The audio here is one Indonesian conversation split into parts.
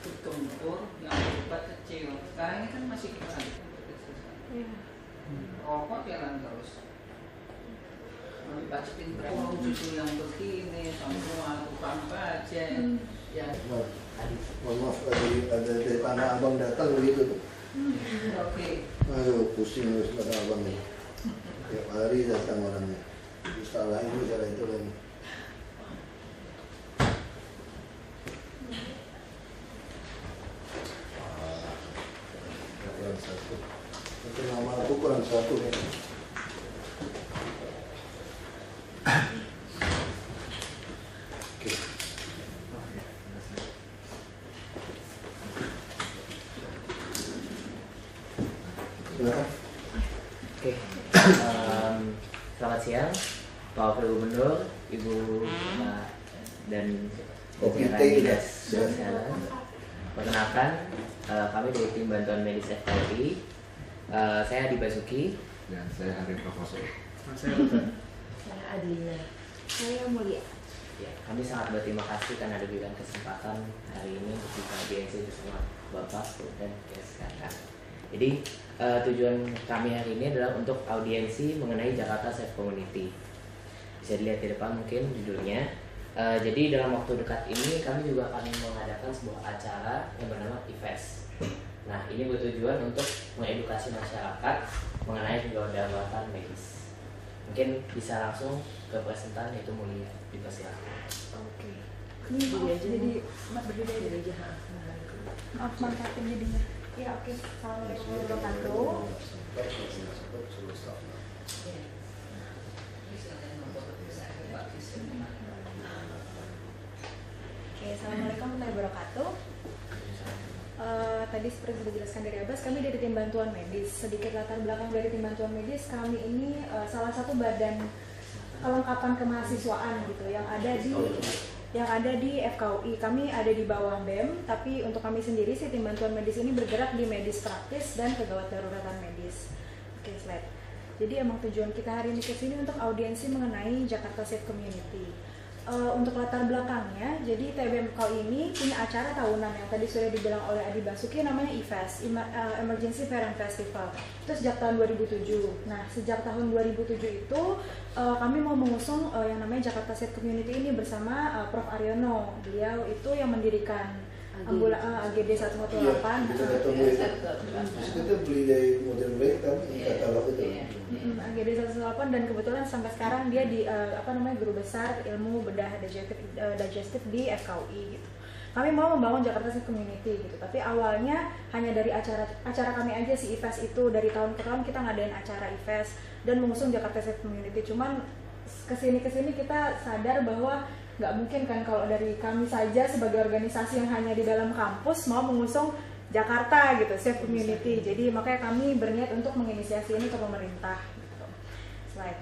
gempur yang obat kecil. Sekarang ini kan masih kurang kecil. Rokok jalan terus. Dipacetin berapa cucu yang begini, semua tukang pajak. Ya. Mohon maaf ada dari Tanah Abang datang begitu tuh. Oke. Aduh pusing harus Tanah Abang nih. Tiap hari datang orangnya. Salah ini salah itu lagi. Kurang satu. Itu nama aku kurang satu nih. Oke, selamat siang Pak Wakil Gubernur, Ibu dan jajaran Dinas Kesehatan. Perkenalkan, kami dari tim bantuan medis FKUI. Saya Adi Basuki Dan saya Hari Profesor. Saya Adlina. Saya Mulia. Ya, kami sangat berterima kasih karena diberikan kesempatan hari ini untuk bisa audiensi bersama Bapak dan Kesehatan. Jadi tujuan kami hari ini adalah untuk audiensi mengenai Jakarta Safe Community. Bisa dilihat di depan mungkin judulnya. Jadi dalam waktu dekat ini kami juga akan mengadakan sebuah acara yang bernama IFES. Nah, ini bertujuan untuk mengedukasi masyarakat mengenai kedaruratan medis. Mungkin bisa langsung ke presentan yaitu Mulia, dipersilakan. Oke. Ini maaf, jadi berbeda aja. Maaf manfaatin jadinya. Ya oke. Assalamualaikum warahmatullahi Oke, assalamualaikum warahmatullahi wabarakatuh. Tadi seperti sudah dijelaskan dari Abbas, kami dari tim bantuan medis. Sedikit latar belakang dari tim bantuan medis, kami ini salah satu badan kelengkapan kemahasiswaan gitu yang ada di FKUI. Kami ada di bawah BEM, tapi untuk kami sendiri sih tim bantuan medis ini bergerak di medis praktis dan kegawat daruratan medis. Oke, slide. Jadi emang tujuan kita hari ini kesini untuk audiensi mengenai Jakarta Safe Community. Untuk latar belakangnya, jadi TBMKU ini punya acara tahunan yang tadi sudah dibilang oleh Adi Basuki, namanya IFES, Emergency Fair and Festival. Itu sejak tahun 2007. Nah, sejak tahun 2007 itu kami mau mengusung yang namanya Jakarta Safe Community ini bersama Prof. Aryono. Beliau itu yang mendirikan AGD 118. Iya, kita datang itu. Terus kita beli dari model mereka, katalog itu. AGD 118 dan kebetulan sampai sekarang dia di guru besar ilmu bedah digestif di FKUI gitu. Kami mau membangun Jakarta Safe Community gitu, tapi awalnya hanya dari acara kami aja si IFES itu. Dari tahun ke tahun kita ngadain acara IFES dan mengusung Jakarta Safe Community. Cuman kesini kita sadar bahwa nggak mungkin kan kalau dari kami saja sebagai organisasi yang hanya di dalam kampus mau mengusung Jakarta gitu Safe Community. Jadi makanya kami berniat untuk menginisiasi ini ke pemerintah gitu. Slide.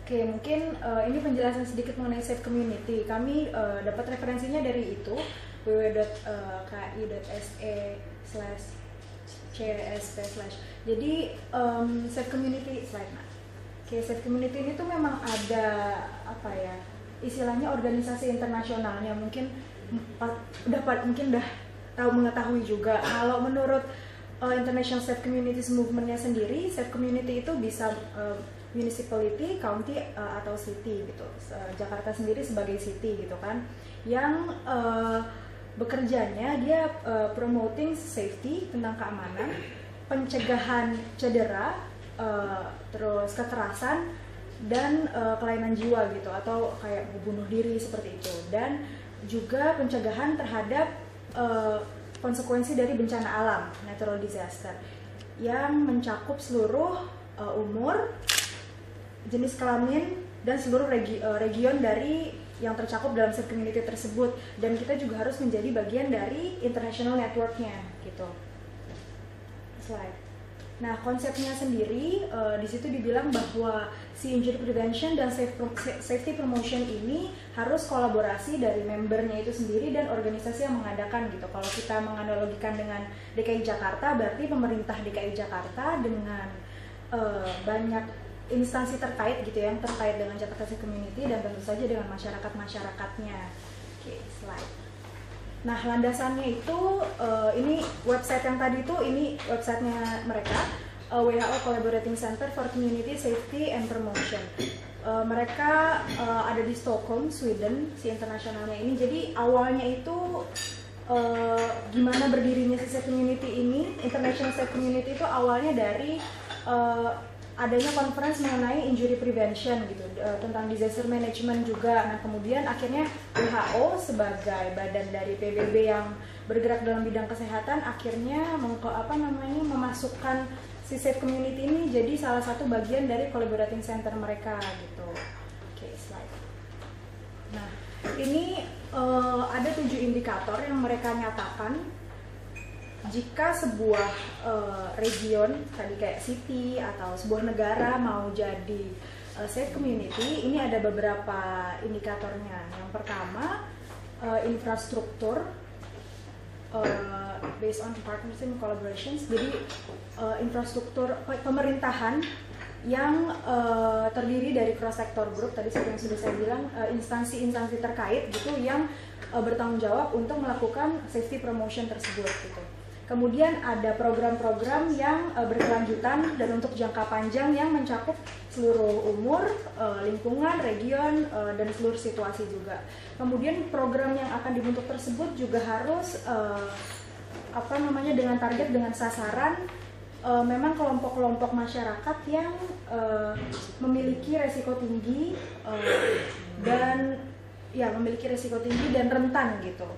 Oke, mungkin ini penjelasan sedikit mengenai Safe Community. Kami dapat referensinya dari itu www.ki.se/csp/ jadi Safe Community slide. Oke, Safe Community ini tuh memang ada istilahnya organisasi internasionalnya, mungkin udah tahu mengetahui juga. Kalau menurut International Safe Communities Movement-nya sendiri, Safe Community itu bisa municipality, county atau city gitu. Jakarta sendiri sebagai city gitu kan, yang bekerjanya dia promoting safety, tentang keamanan, pencegahan cedera, terus kekerasan dan kelainan jiwa gitu, atau kayak bunuh diri seperti itu, dan juga pencegahan terhadap konsekuensi dari bencana alam, natural disaster, yang mencakup seluruh umur, jenis kelamin, dan seluruh region dari yang tercakup dalam safe community tersebut. Dan kita juga harus menjadi bagian dari international network-nya gitu. Slide. Nah, konsepnya sendiri di situ dibilang bahwa si injury prevention dan safety promotion ini harus kolaborasi dari membernya itu sendiri dan organisasi yang mengadakan gitu. Kalau kita menganalogikan dengan DKI Jakarta, berarti pemerintah DKI Jakarta dengan banyak instansi terkait gitu yang terkait dengan Jakarta Safe Community, dan tentu saja dengan masyarakat-masyarakatnya. Oke, slide. Nah, landasannya itu ini website yang tadi itu ini websitenya mereka, WHO Collaborating Center for Community Safety and Promotion. Mereka ada di Stockholm, Sweden, si internasionalnya ini. Jadi awalnya itu gimana berdirinya si Safe Community ini, International Safe Community itu awalnya dari adanya conference mengenai injury prevention gitu, tentang disaster management juga. Nah, kemudian akhirnya WHO sebagai badan dari PBB yang bergerak dalam bidang kesehatan akhirnya memasukkan si Safe Community ini jadi salah satu bagian dari collaborating center mereka gitu. Oke, slide. Nah, ini ada 7 indikator yang mereka nyatakan jika sebuah region tadi kayak city atau sebuah negara mau jadi safe community, ini ada beberapa indikatornya. Yang pertama infrastruktur based on partnership and collaborations. Jadi infrastruktur pemerintahan yang terdiri dari cross sector group, tadi yang sudah saya bilang, instansi-instansi terkait gitu yang bertanggung jawab untuk melakukan safety promotion tersebut gitu. Kemudian ada program-program yang berkelanjutan dan untuk jangka panjang yang mencakup seluruh umur, lingkungan, region, dan seluruh situasi juga. Kemudian program yang akan dibentuk tersebut juga harus dengan target, dengan sasaran memang kelompok-kelompok masyarakat yang memiliki resiko tinggi dan memiliki resiko tinggi dan rentan gitu.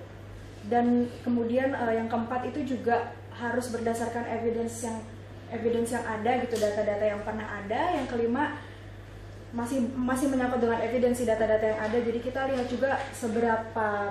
Dan kemudian yang keempat itu juga harus berdasarkan evidence yang ada gitu, data-data yang pernah ada. Yang kelima masih menyangkut dengan evidensi data-data yang ada. Jadi kita lihat juga seberapa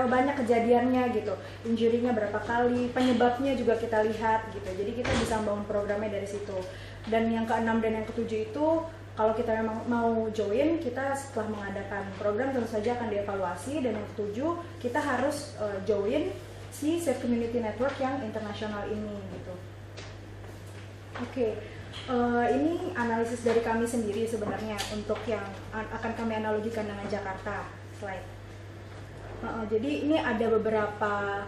banyak kejadiannya gitu, injury-nya berapa kali, penyebabnya juga kita lihat gitu. Jadi kita bisa membangun programnya dari situ. Dan yang keenam dan yang ketujuh itu kalau kita memang mau join, kita setelah mengadakan program tentu saja akan dievaluasi. Dan yang ketujuh, kita harus join si Safe Community Network yang internasional ini gitu. Oke, ini analisis dari kami sendiri sebenarnya untuk yang akan kami analogikan dengan Jakarta. Slide. Jadi ini ada beberapa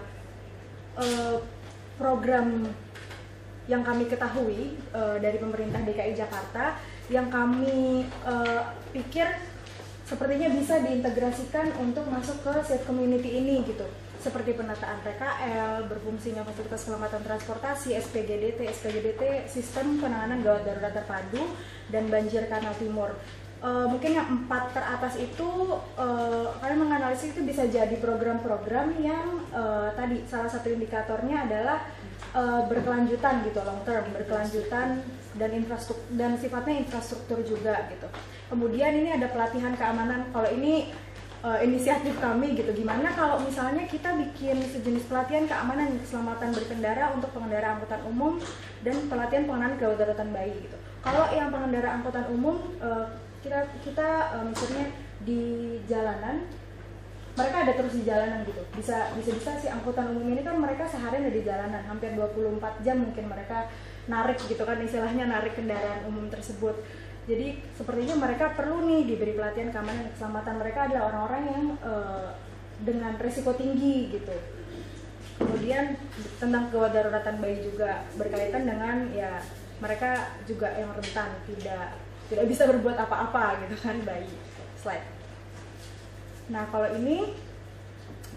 program yang kami ketahui dari pemerintah DKI Jakarta yang kami pikir sepertinya bisa diintegrasikan untuk masuk ke safe community ini gitu, seperti penataan PKL, berfungsinya fasilitas keselamatan transportasi, SPGDT, sistem penanganan gawat darurat terpadu, dan banjir kanal timur. Mungkin yang 4 teratas itu kalian menganalisis itu bisa jadi program-program yang tadi salah satu indikatornya adalah berkelanjutan gitu, long term, berkelanjutan dan sifatnya infrastruktur juga gitu. Kemudian ini ada pelatihan keamanan. Kalau ini inisiatif kami gitu, gimana kalau misalnya kita bikin sejenis pelatihan keamanan keselamatan berkendara untuk pengendara angkutan umum dan pelatihan pengenaan gawat daruratan bayi gitu. Kalau yang pengendara angkutan umum kita misalnya di jalanan, mereka ada terus di jalanan gitu. Bisa si angkutan umum ini kan mereka seharian ada di jalanan, hampir 24 jam mungkin mereka narik gitu kan, istilahnya narik kendaraan umum tersebut. Jadi sepertinya mereka perlu nih diberi pelatihan keamanan dan keselamatan. Mereka adalah orang-orang yang dengan risiko tinggi gitu. Kemudian tentang gawat daruratan bayi juga berkaitan dengan ya mereka juga yang rentan, tidak bisa berbuat apa-apa gitu kan, bayi. Slide. Nah, kalau ini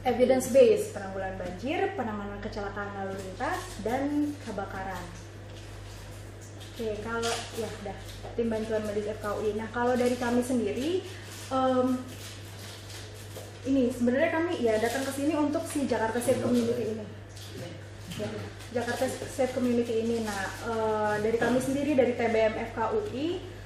evidence based, penanggulangan banjir, penanganan kecelakaan lalu lintas, dan kebakaran. Oke, kalau ya udah tim bantuan medis FKUI. Nah, kalau dari kami sendiri ini sebenarnya kami ya datang ke sini untuk si Jakarta Safe Community ini. Ya, Jakarta Safe Community ini. Nah, dari kami sendiri dari TBM FKUI,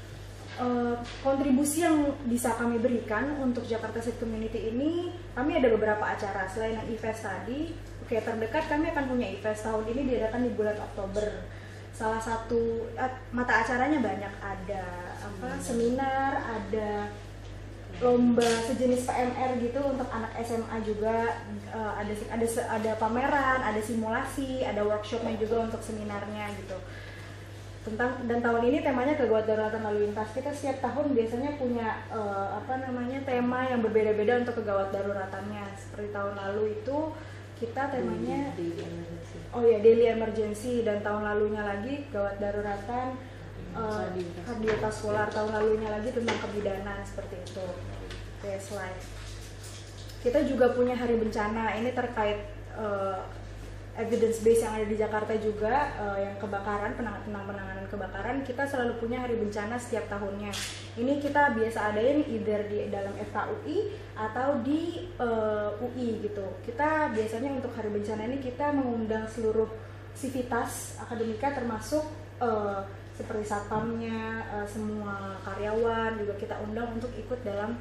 kontribusi yang bisa kami berikan untuk Jakarta Safe Community ini, kami ada beberapa acara selain yang IFES tadi. Oke, terdekat kami akan punya IFES tahun ini diadakan di bulan Oktober. Salah satu mata acaranya banyak, ada seminar, ada lomba sejenis PMR gitu untuk anak SMA juga, ada pameran, ada simulasi, ada workshopnya juga untuk seminarnya gitu. Dan tahun ini temanya kegawat daruratan lalu lintas. Kita setiap tahun biasanya punya tema yang berbeda-beda untuk kegawat daruratannya. Seperti tahun lalu itu kita temanya daily emergency, dan tahun lalunya lagi gawat daruratan kardiovaskular, tahun lalunya lagi tentang kebidanan, seperti itu. Oke, slide. Kita juga punya hari bencana, ini terkait evidence base yang ada di Jakarta juga, yang kebakaran, penanganan kebakaran. Kita selalu punya hari bencana setiap tahunnya. Ini kita biasa adain either di dalam FKUI atau di UI gitu. Kita biasanya untuk hari bencana ini kita mengundang seluruh sivitas akademika, termasuk seperti satpamnya, semua karyawan juga kita undang untuk ikut dalam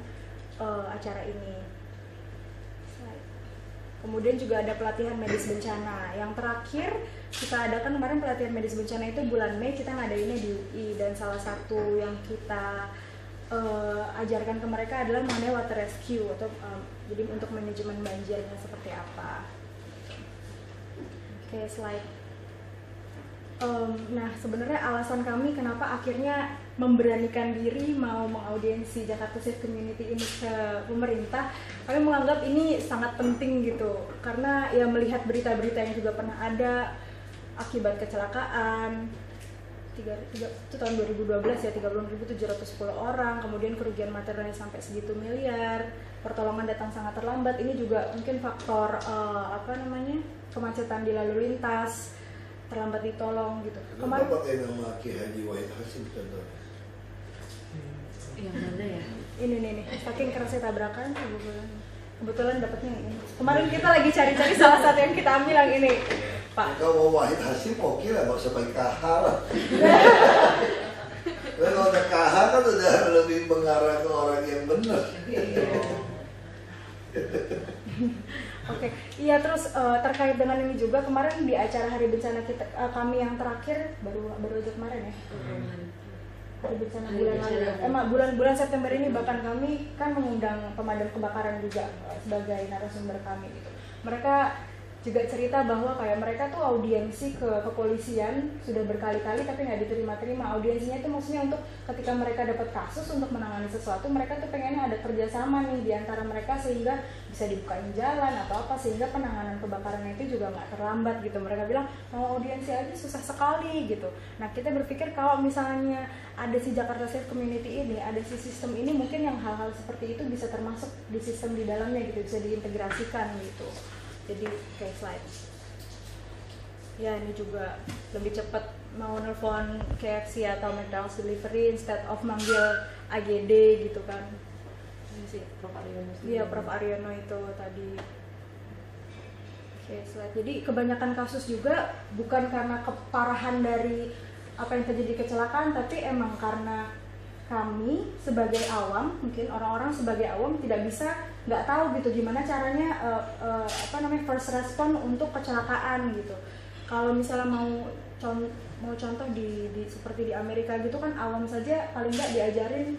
acara ini. Kemudian juga ada pelatihan medis bencana. Yang terakhir kita adakan kemarin pelatihan medis bencana itu bulan Mei, kita ngadainnya di UI, dan salah satu yang kita ajarkan ke mereka adalah mengenai water rescue atau jadi untuk manajemen banjirnya seperti apa. Oke, slide. Nah, sebenarnya alasan kami kenapa akhirnya memberanikan diri mau mengaudiensi Jakarta Safe Community ini ke pemerintah, kami menganggap ini sangat penting gitu, karena ya melihat berita-berita yang juga pernah ada akibat kecelakaan itu tahun 2012 ya, 36.710 orang, kemudian kerugian materialnya sampai segitu miliar, pertolongan datang sangat terlambat. Ini juga mungkin faktor kemacetan di lalu lintas, terlambat ditolong gitu. Kemarin pakai nama Ki Haji Wahid Hasim contohnya. Yang mana ya? Ini nih, saking kerasnya tabrakan kebetulan dapatnya ini. Kemarin kita lagi cari-cari salah satu yang kita ambil yang ini, Pak. Kalau Wahid Hasim oke lah, nggak usah pakai kahar. Kalau ada kahar kan udah lebih mengarah ke orang yang benar. Oke, iya, terus terkait dengan ini juga kemarin di acara hari bencana kita kami yang terakhir baru aja kemarin ya. Hari bencana bulan September ini, bahkan kami kan mengundang pemadam kebakaran juga sebagai narasumber kami gitu. Mereka juga cerita bahwa kayak mereka tuh audiensi ke kepolisian sudah berkali-kali tapi nggak diterima-terima. Audiensinya itu maksudnya untuk ketika mereka dapat kasus untuk menangani sesuatu, mereka tuh pengennya ada kerjasama nih di antara mereka sehingga bisa dibukain jalan atau apa, sehingga penanganan kebakarannya itu juga nggak terlambat gitu. Mereka bilang mau audiensi aja susah sekali gitu. Nah, kita berpikir kalau misalnya ada si Jakarta Safe Community ini, ada si sistem ini, mungkin yang hal-hal seperti itu bisa termasuk di sistem di dalamnya gitu, bisa diintegrasikan gitu. Jadi kayak slide. Ya, ini juga lebih cepat, mau nelfon KFC atau McDonald's delivery instead of manggil AGD gitu kan. Ini sih Prof Aryono. Iya, Prof Aryono itu tadi. Oke, slide. Jadi kebanyakan kasus juga bukan karena keparahan dari apa yang terjadi kecelakaan, tapi emang karena kami sebagai awam, mungkin orang-orang sebagai awam nggak tahu gitu gimana caranya first respon untuk kecelakaan gitu. Kalau misalnya mau contoh di seperti di Amerika gitu kan, awam saja paling nggak diajarin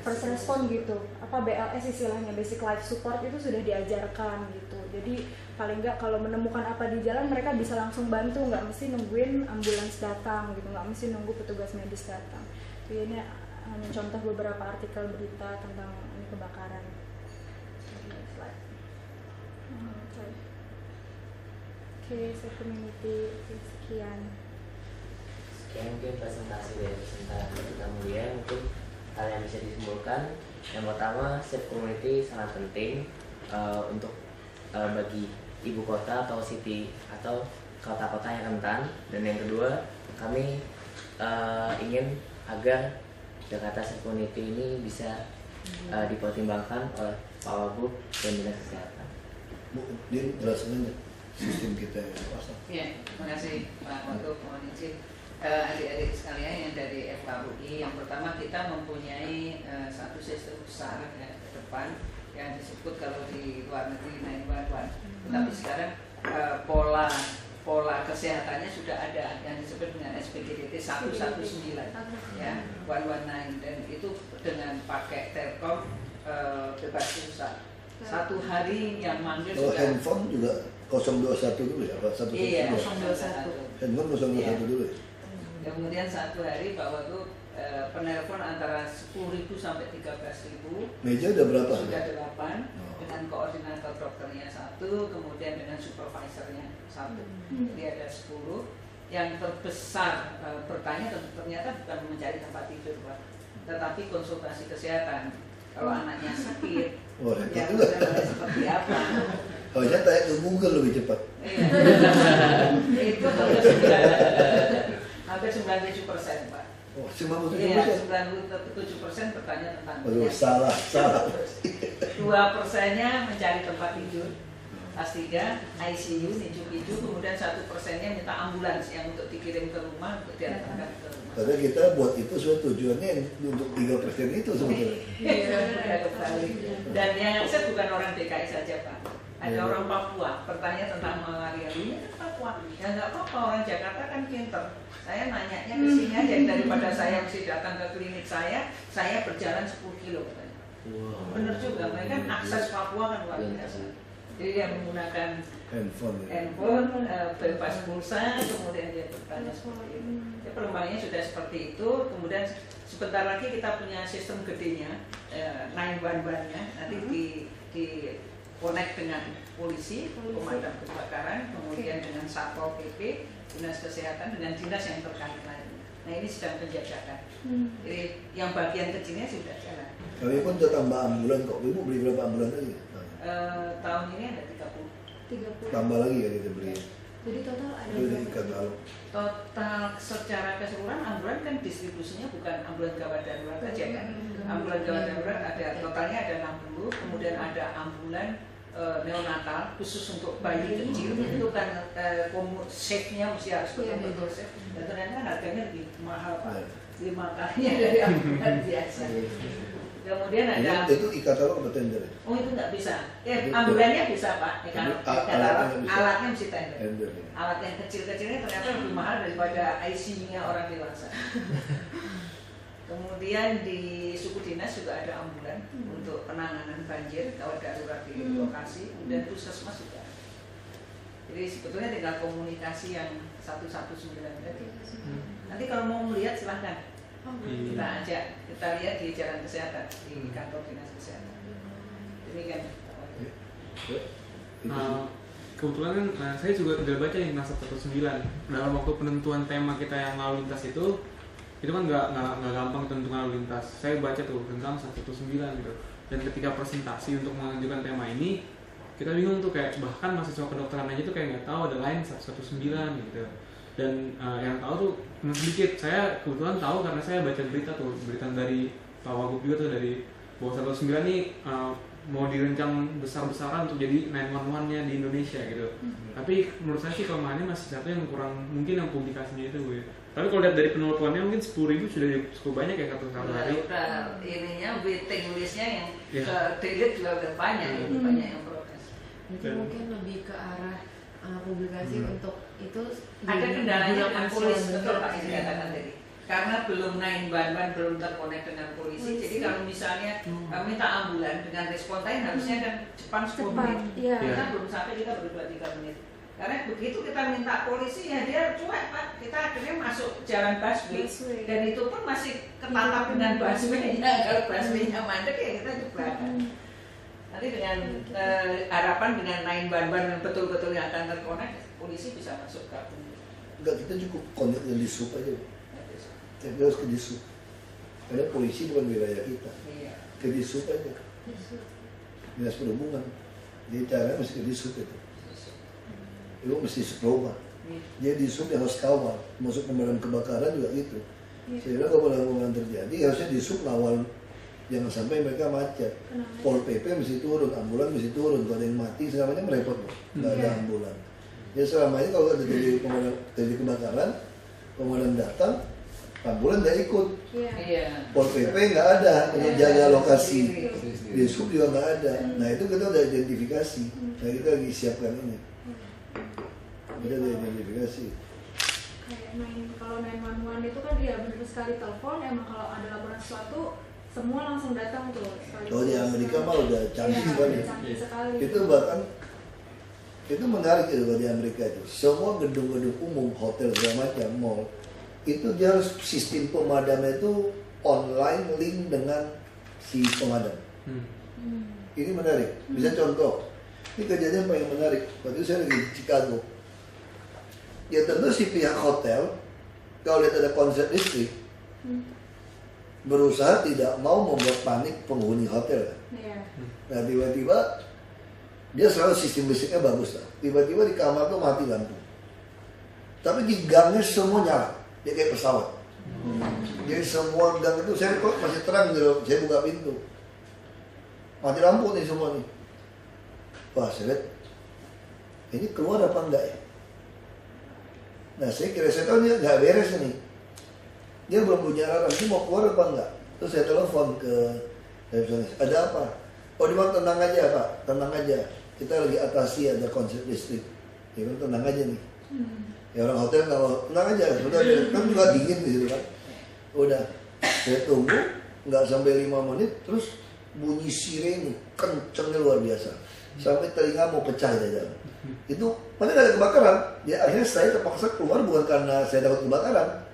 first respon gitu, BLS istilahnya, basic life support itu sudah diajarkan gitu. Jadi paling nggak kalau menemukan apa di jalan mereka bisa langsung bantu, nggak mesti nungguin ambulans datang gitu, nggak mesti nunggu petugas medis datang. Jadi ini hanya contoh beberapa artikel berita tentang ini kebakaran. Oke, Safe Community, sekian. Sekian mungkin presentasi dari kita mulia. Mungkin hal yang bisa disimpulkan, yang pertama, Safe Community sangat penting untuk bagi ibu kota atau city atau kota-kota yang rentan. Dan yang kedua, kami ingin agar Jakarta Safe Community ini bisa dipertimbangkan oleh Pak Wagub dan Dinas Kesehatan. Bu, dia jelasin aja sistem kita ya. Ya, terima kasih Pak Wagub. Mohon izin adik-adik sekalian yang dari FKUI. Yang pertama, kita mempunyai satu sistem besar ya, ke depan yang disebut kalau di luar negeri 911. Tapi sekarang pola kesehatannya sudah ada yang disebut dengan SPGDT 119 ya, 119, dan itu dengan pakai Telkom bebas pulsa. Satu hari yang manggil Kalau sudah. handphone juga 021 dulu ya, apa 111? Iya, 021. Handphone 021 Iya. dulu ya. Kemudian satu hari Pak Wagub penelpon antara 10.000 sampai 13.000. Meja udah berapa? Sudah 8 Oh. dengan koordinator dokternya 1, kemudian dengan supervisornya 1. Jadi ada 10. Yang terbesar bertanya ternyata bukan mencari tempat tidur, Pak, tetapi konsultasi kesehatan. Kalau anaknya sakit, Oh, repot ya juga. seperti apa? Harusnya tanya ke Google lebih cepat. Iya. Itu hampir 97%, Pak. Oh, cuma untuk Iya, ya? 97% bertanya tentang Aduh, penyakit. salah. 2%-nya mencari tempat tidur, kelas 3 ICU, picu-picu, kemudian 1%-nya minta ambulans yang untuk dikirim ke rumah, untuk diantarkan ke rumah. Padahal kita buat itu sebenarnya tujuannya untuk 3% itu sebetulnya. Iya, kembali. Dan yang akses bukan orang DKI saja, Pak. Ada Iya. orang Papua bertanya tentang malaria. Ini kan Papua. Ya nggak apa-apa, orang Jakarta kan pinter. Saya nanyanya ke sini aja, daripada saya mesti datang ke klinik saya berjalan 10 kilo katanya. Bener juga, mereka kan akses Papua kan luar biasa. Jadi dia menggunakan Handphone ya. handphone, bebas pulsa, kemudian dia bertanya seperti itu. Ya, perkembangannya sudah seperti itu. Kemudian sebentar lagi kita punya sistem gedenya, 911-nya, nanti di connect dengan polisi, pemadam kebakaran, kemudian dengan Satpol PP, dinas kesehatan, dengan dinas yang terkait lain. Nah ini sedang penjajakan. Jadi yang bagian kecilnya sudah jalan. Kami pun udah tambah ambulan kok. Ibu beli berapa ambulan lagi? Tahun ini ada 30. 30. Tambah lagi ya kita beli. Jadi total ada Itu di berapa? katalog. Total secara keseluruhan ambulan kan distribusinya bukan ambulan gawat darurat aja kan. Ambulan gawat darurat ada totalnya ada 60, kemudian ada ambulan neonatal khusus untuk bayi kecil itu kan safe-nya mesti harus betul-betul safe. Dan ternyata harganya lebih mahal, Pak. 5 kalinya dari ambulan biasa. Kemudian ada Itu e-katalog atau tender ya? oh itu nggak bisa. Ambulannya bisa, Pak. Alatnya mesti tender. Tender ya. Alat yang kecil-kecilnya ternyata lebih mahal daripada IC-nya orang dewasa. Kemudian di suku dinas juga ada ambulan untuk penanganan banjir kalau darurat di lokasi, kemudian puskesmas juga. Jadi sebetulnya tinggal komunikasi yang 119 tadi. Nanti kalau mau melihat silahkan. Kita ajak, kita lihat di jalan kesehatan di kantor dinas kesehatan. Demikian. Kebetulan kan saya juga tidak baca yang nasab 19 dalam waktu penentuan tema kita yang lalu lintas itu kan nggak gampang tentukan lalu lintas. Saya baca tuh tentang 119 gitu. Dan ketika presentasi untuk mengajukan tema ini kita bingung tuh, kayak bahkan mahasiswa kedokteran aja tuh kayak nggak tahu ada lain 119 gitu. Dan yang tahu tuh sedikit. Saya kebetulan tahu karena saya baca berita dari Pak Wagub juga tuh, dari bahwa 119 nih mau dirancang besar-besaran untuk jadi 911-nya di Indonesia gitu. Tapi menurut saya sih kelemahannya masih satu yang kurang, mungkin yang publikasinya itu gue. Tapi kalau lihat dari penelponnya mungkin 10.000 sudah cukup banyak ya satu hari. Udah ininya waiting listnya yang Ya. ke delete juga udah banyak, banyak yang protes. Mungkin lebih ke arah publikasi untuk itu Ada kendalanya dengan polis, betul Pak yang Iya. dikatakan tadi. Karena belum 911 belum terkonek dengan polisi. Jadi kalau misalnya minta ambulan dengan respon time harusnya kan Jepang 10 menit. Iya. Kita belum sampai, kita baru 2-3 menit. Karena begitu kita minta polisi ya dia cuek, Pak. Kita akhirnya masuk jalan busway. Busway. Dan itu pun masih ketatap dengan busway-nya. Kalau busway-nya mandek ya kita di belakang. Nanti dengan harapan dengan 911 yang betul-betul yang akan terkonek, polisi bisa masuk gabung. Enggak, kita cukup connect dengan disub aja. Kita harus ke disub. Karena polisi bukan wilayah kita. Iya. Ke disub aja. Dinas perhubungan. Jadi cara mesti ke disub itu. Itu mesti sekeloma. Dia disub yang harus kawal. Masuk pemadam kebakaran juga gitu. Sehingga kalau pemadam terjadi harusnya disub ngawal. Jangan sampai mereka macet. Pol PP mesti turun, ambulan mesti turun. Kalau ada yang mati selamanya merepot loh. Nggak ada ambulan. Ya selama ini kalau ada terjadi kebakaran, pemadam datang, ambulan nggak ikut. Iya. Pol PP nggak ada untuk jaga lokasi. Disub juga nggak ada. Nah itu kita udah identifikasi. Nah kita lagi siapkan ini. Kita udah identifikasi. Kayak kalau 911 itu kan ya benar sekali telepon, emang kalau ada laporan sesuatu semua langsung datang tuh sekali. Kalau di Amerika mah udah canggih Iya, sekali. udah canggih sekali. Itu bahkan itu menarik itu kalau di Amerika itu. Semua gedung-gedung umum, hotel segala macam, mall itu dia harus sistem pemadamnya itu online link dengan si pemadam. Ini menarik. Bisa contoh. Ini kejadian paling menarik. Waktu itu saya lagi di Chicago. Ya tentu si pihak hotel kalau lihat ada konser listrik berusaha tidak mau membuat panik penghuni hotel. Iya. Nah tiba-tiba dia selalu sistem listriknya bagus lah. Tiba-tiba di kamar tuh mati lampu. Tapi di gangnya semua nyala. Dia kayak pesawat. Jadi semua gang itu saya kok masih terang gitu. Saya buka pintu. Mati lampu nih semua nih. Wah saya lihat ini keluar apa enggak ya? Nah saya tahu dia nggak beres nih. Dia belum punya alarm, dia mau keluar apa enggak? Terus saya telepon ke resepsionis, ada apa? Oh dia bilang tenang aja Pak, tenang aja. Kita lagi atasi ada konsep listrik. Dia bilang tenang aja nih. Ya orang hotel kalau tenang aja, sudah kan juga dingin gitu kan. Udah, saya tunggu nggak sampai 5 menit, terus bunyi sirene kencengnya luar biasa, sampai telinga mau pecah aja. Itu padahal nggak ada kebakaran. Ya akhirnya saya terpaksa keluar bukan karena saya takut kebakaran.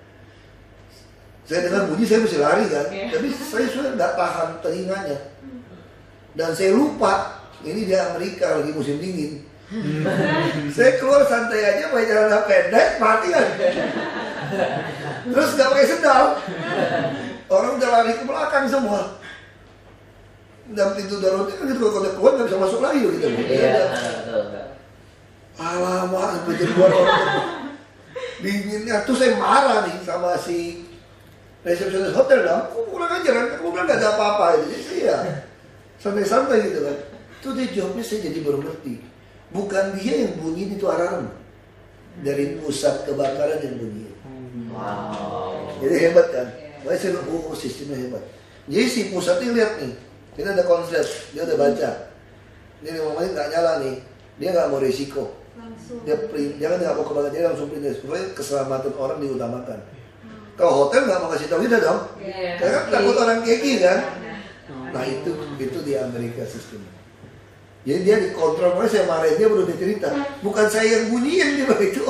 Saya dengar bunyi saya mesti lari kan, tapi saya sudah nggak tahan telinganya. Dan saya lupa ini di Amerika lagi musim dingin. Saya keluar santai aja pakai celana pendek, mati kan. Terus nggak pakai sendal. Orang udah lari ke belakang semua. Dan pintu daruratnya kan gitu, kalau keluar nggak bisa masuk lagi gitu. Iya, betul. Alamak, sampai jadi orang dinginnya. Terus saya marah nih sama si resepsionis hotel dong. Aku kurang ajar kan, aku bilang nggak ada apa-apa. Jadi saya santai-santai gitu kan. Itu dia jawabnya saya jadi baru ngerti. Bukan dia yang bunyi itu alarm. Dari pusat kebakaran yang bunyi. Wow. Jadi hebat kan. Makanya saya bilang, oh sistemnya hebat. Jadi si pusatnya lihat nih. Ini ada konsep, dia udah baca. Ini 5 menit nggak nyala nih. Dia nggak mau risiko. Langsung. Dia print, jangan nggak mau kebakaran, dia langsung print. Supaya keselamatan orang diutamakan. Kalau hotel nggak mau kasih tahu kita dong. Karena kan takut orang keki kan. Nah itu di Amerika sistemnya. Jadi dia dikontrol, makanya saya marahin dia baru dia cerita. Bukan saya yang bunyiin dia begitu.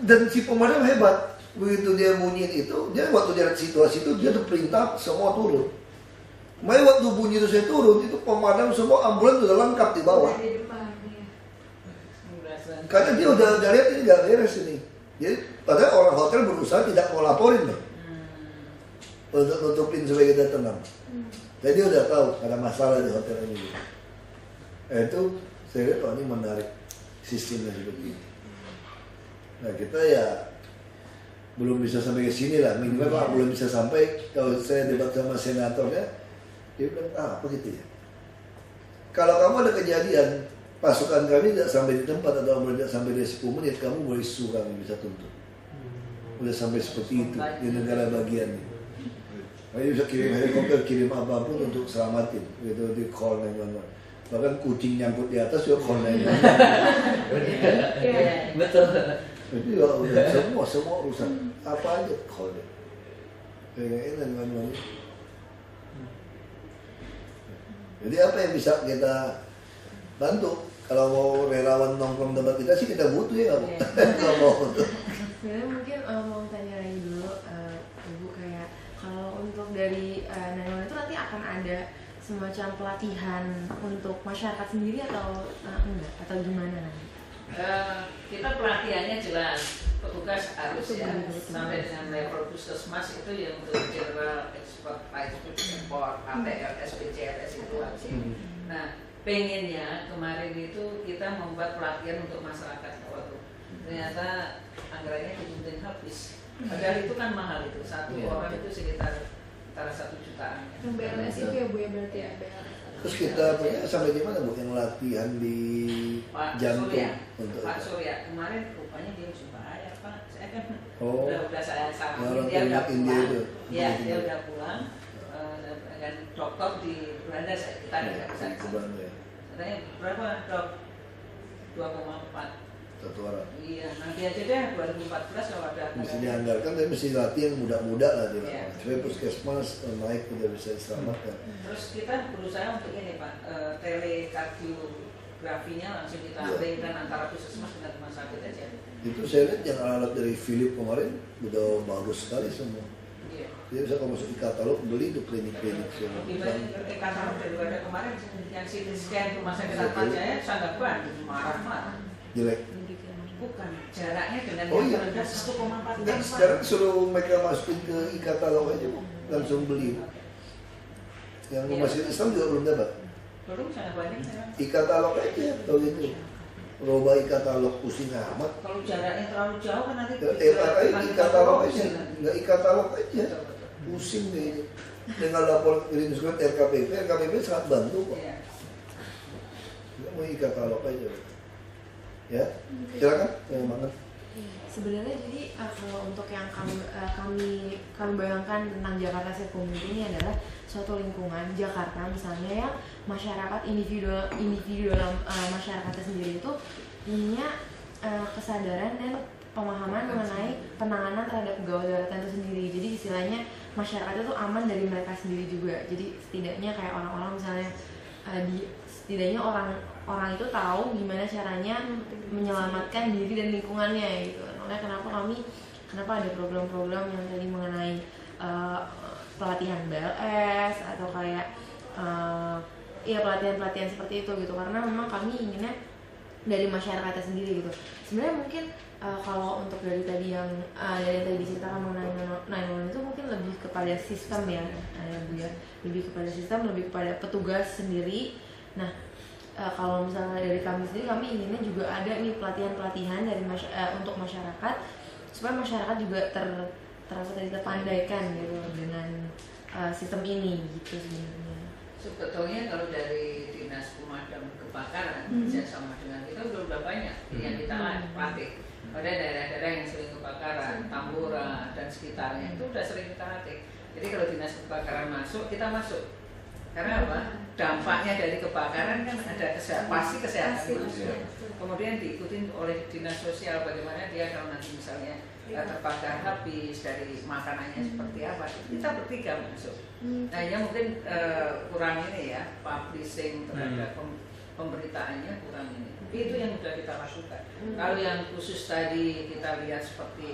Dan si pemadam hebat. Begitu dia bunyiin itu, dia waktu dia lihat situasi itu dia tuh perintah semua turun. Makanya waktu bunyi itu saya turun, itu pemadam semua ambulans udah lengkap di bawah. Di depan, ya. Karena dia udah lihat ini nggak beres ini. Jadi padahal orang hotel berusaha tidak mau laporin loh. Untuk nutupin supaya kita tenang. Jadi udah tahu ada masalah di hotel ini. Itu saya lihat ini menarik sistemnya seperti ini. Nah kita ya belum bisa sampai ke sini lah. Minimal Pak belum bisa sampai. Kalau saya debat sama senatornya, dia bilang apa gitu ya. Kalau kamu ada kejadian pasukan kami tidak sampai di tempat atau tidak sampai di 10 menit, kamu boleh sue kami bisa tuntut. Udah sampai seperti itu di negara bagian ini. Makanya bisa kirim helikopter, kirim apapun untuk selamatin. Gitu di call 911. Bahkan kucing nyangkut di atas juga call 911. Betul. Itu ya udah semua urusan apa aja call deh. Kayak ini 911. Jadi apa yang bisa kita bantu? Kalau mau relawan nongkrong tempat kita sih kita butuh ya nggak? Kalau mau tuh. Sebenarnya mungkin mau tanya lagi dulu Ibu, kayak kalau untuk dari 911 itu nanti akan ada semacam pelatihan untuk masyarakat sendiri atau enggak, atau gimana nanti? Kita pelatihannya jelas, petugas harus ya sampai dengan level puskesmas itu yang untuk general export, export, ATL, SPCLS itu wajib. Nah, pengennya kemarin itu kita membuat pelatihan untuk masyarakat Waduh. Ternyata anggarannya digunting habis. Padahal itu kan mahal itu, satu orang itu sekitar antara 1 jutaan. Yang BLS itu ya Bu ya berarti ya BLS. Terus kita punya sampai di mana Bu yang latihan di Pak jantung Surya, untuk Pak Surya kemarin rupanya dia Surabaya Pak, saya kan udah saya sama orang dia udah India pulang, itu. ya dia udah pulang dan dokter di Belanda kita ada bisa Belanda. katanya berapa dok 2,4 satu orang. Iya, nanti aja deh 2014 kalau ada. Mesti dianggarkan, tapi mesti latih yang muda-muda lah di Iya. lapangan. Supaya puskesmas naik tidak bisa diselamatkan. Terus kita berusaha untuk ini Pak, teлекardiografinya langsung kita Iya. linkkan antara puskesmas dengan rumah sakit aja. Itu saya lihat yang alat dari Philip kemarin udah bagus sekali semua. Iya. Dia bisa kalau masuk di katalog beli itu klinik-klinik semua. Lebih banyak katalog daripada kemarin yang CT scan rumah sakit Atma Jaya Sanggapban marah-marah. Jelek. Bukan jaraknya dengan Oh, yang iya. rendah 1,4 Enggak, sekarang suruh mereka masukin ke e-katalog aja, langsung beli. Yang rumah sakit Islam juga belum dapat. Belum sangat banyak sekarang. E-katalog aja, tahu itu. Roba e-katalog pusing amat. Kalau jaraknya terlalu jauh kan nanti MRI e-katalog aja, nanti. nggak e-katalog aja. Betul, betul. Pusing deh ini. Dengan lapor kirim surat RKPP sangat bantu kok. Iya. Nggak mau e-katalog aja. Ya, silakan. Banget. Sebenarnya jadi kalau untuk yang kami bayangkan tentang Jakarta Safe Community ini adalah suatu lingkungan Jakarta misalnya yang masyarakat individu dalam masyarakatnya sendiri itu punya kesadaran dan pemahaman mengenai penanganan terhadap gawat daratan itu sendiri. Jadi istilahnya masyarakat itu aman dari mereka sendiri juga. Jadi setidaknya kayak orang-orang misalnya setidaknya orang itu tahu gimana caranya menyelamatkan diri dan lingkungannya gitu. Makanya kenapa ada program-program yang tadi mengenai pelatihan BLS atau kayak pelatihan-pelatihan seperti itu gitu, karena memang kami inginnya dari masyarakatnya sendiri gitu. Sebenarnya mungkin kalau untuk dari tadi yang tadi diceritakan mengenai 911 itu mungkin lebih kepada sistem ya Bu ya, lebih kepada sistem, lebih kepada petugas sendiri. Nah kalau misalnya dari kami sendiri, kami inginnya juga ada nih pelatihan-pelatihan dari untuk masyarakat supaya masyarakat juga terpandaikan gitu dengan sistem ini gitu sebenarnya. Sebetulnya kalau dari Dinas Pemadam Kebakaran kerjasama dengan kita udah banyak yang kita latih. Pada daerah-daerah yang sering kebakaran, Tambora dan sekitarnya itu udah sering kita latih. Jadi kalau Dinas Kebakaran masuk, kita masuk. Karena apa? Dampaknya dari kebakaran kan ada pasti kesehatan manusia. Kemudian diikuti oleh dinas sosial bagaimana dia kalau nanti misalnya terbakar habis dari makanannya seperti apa, kita bertiga masuk. Nah ya mungkin kurang ini ya, publishing terhadap pemberitaannya kurang ini. Itu yang sudah kita lakukan. Kalau yang khusus tadi kita lihat seperti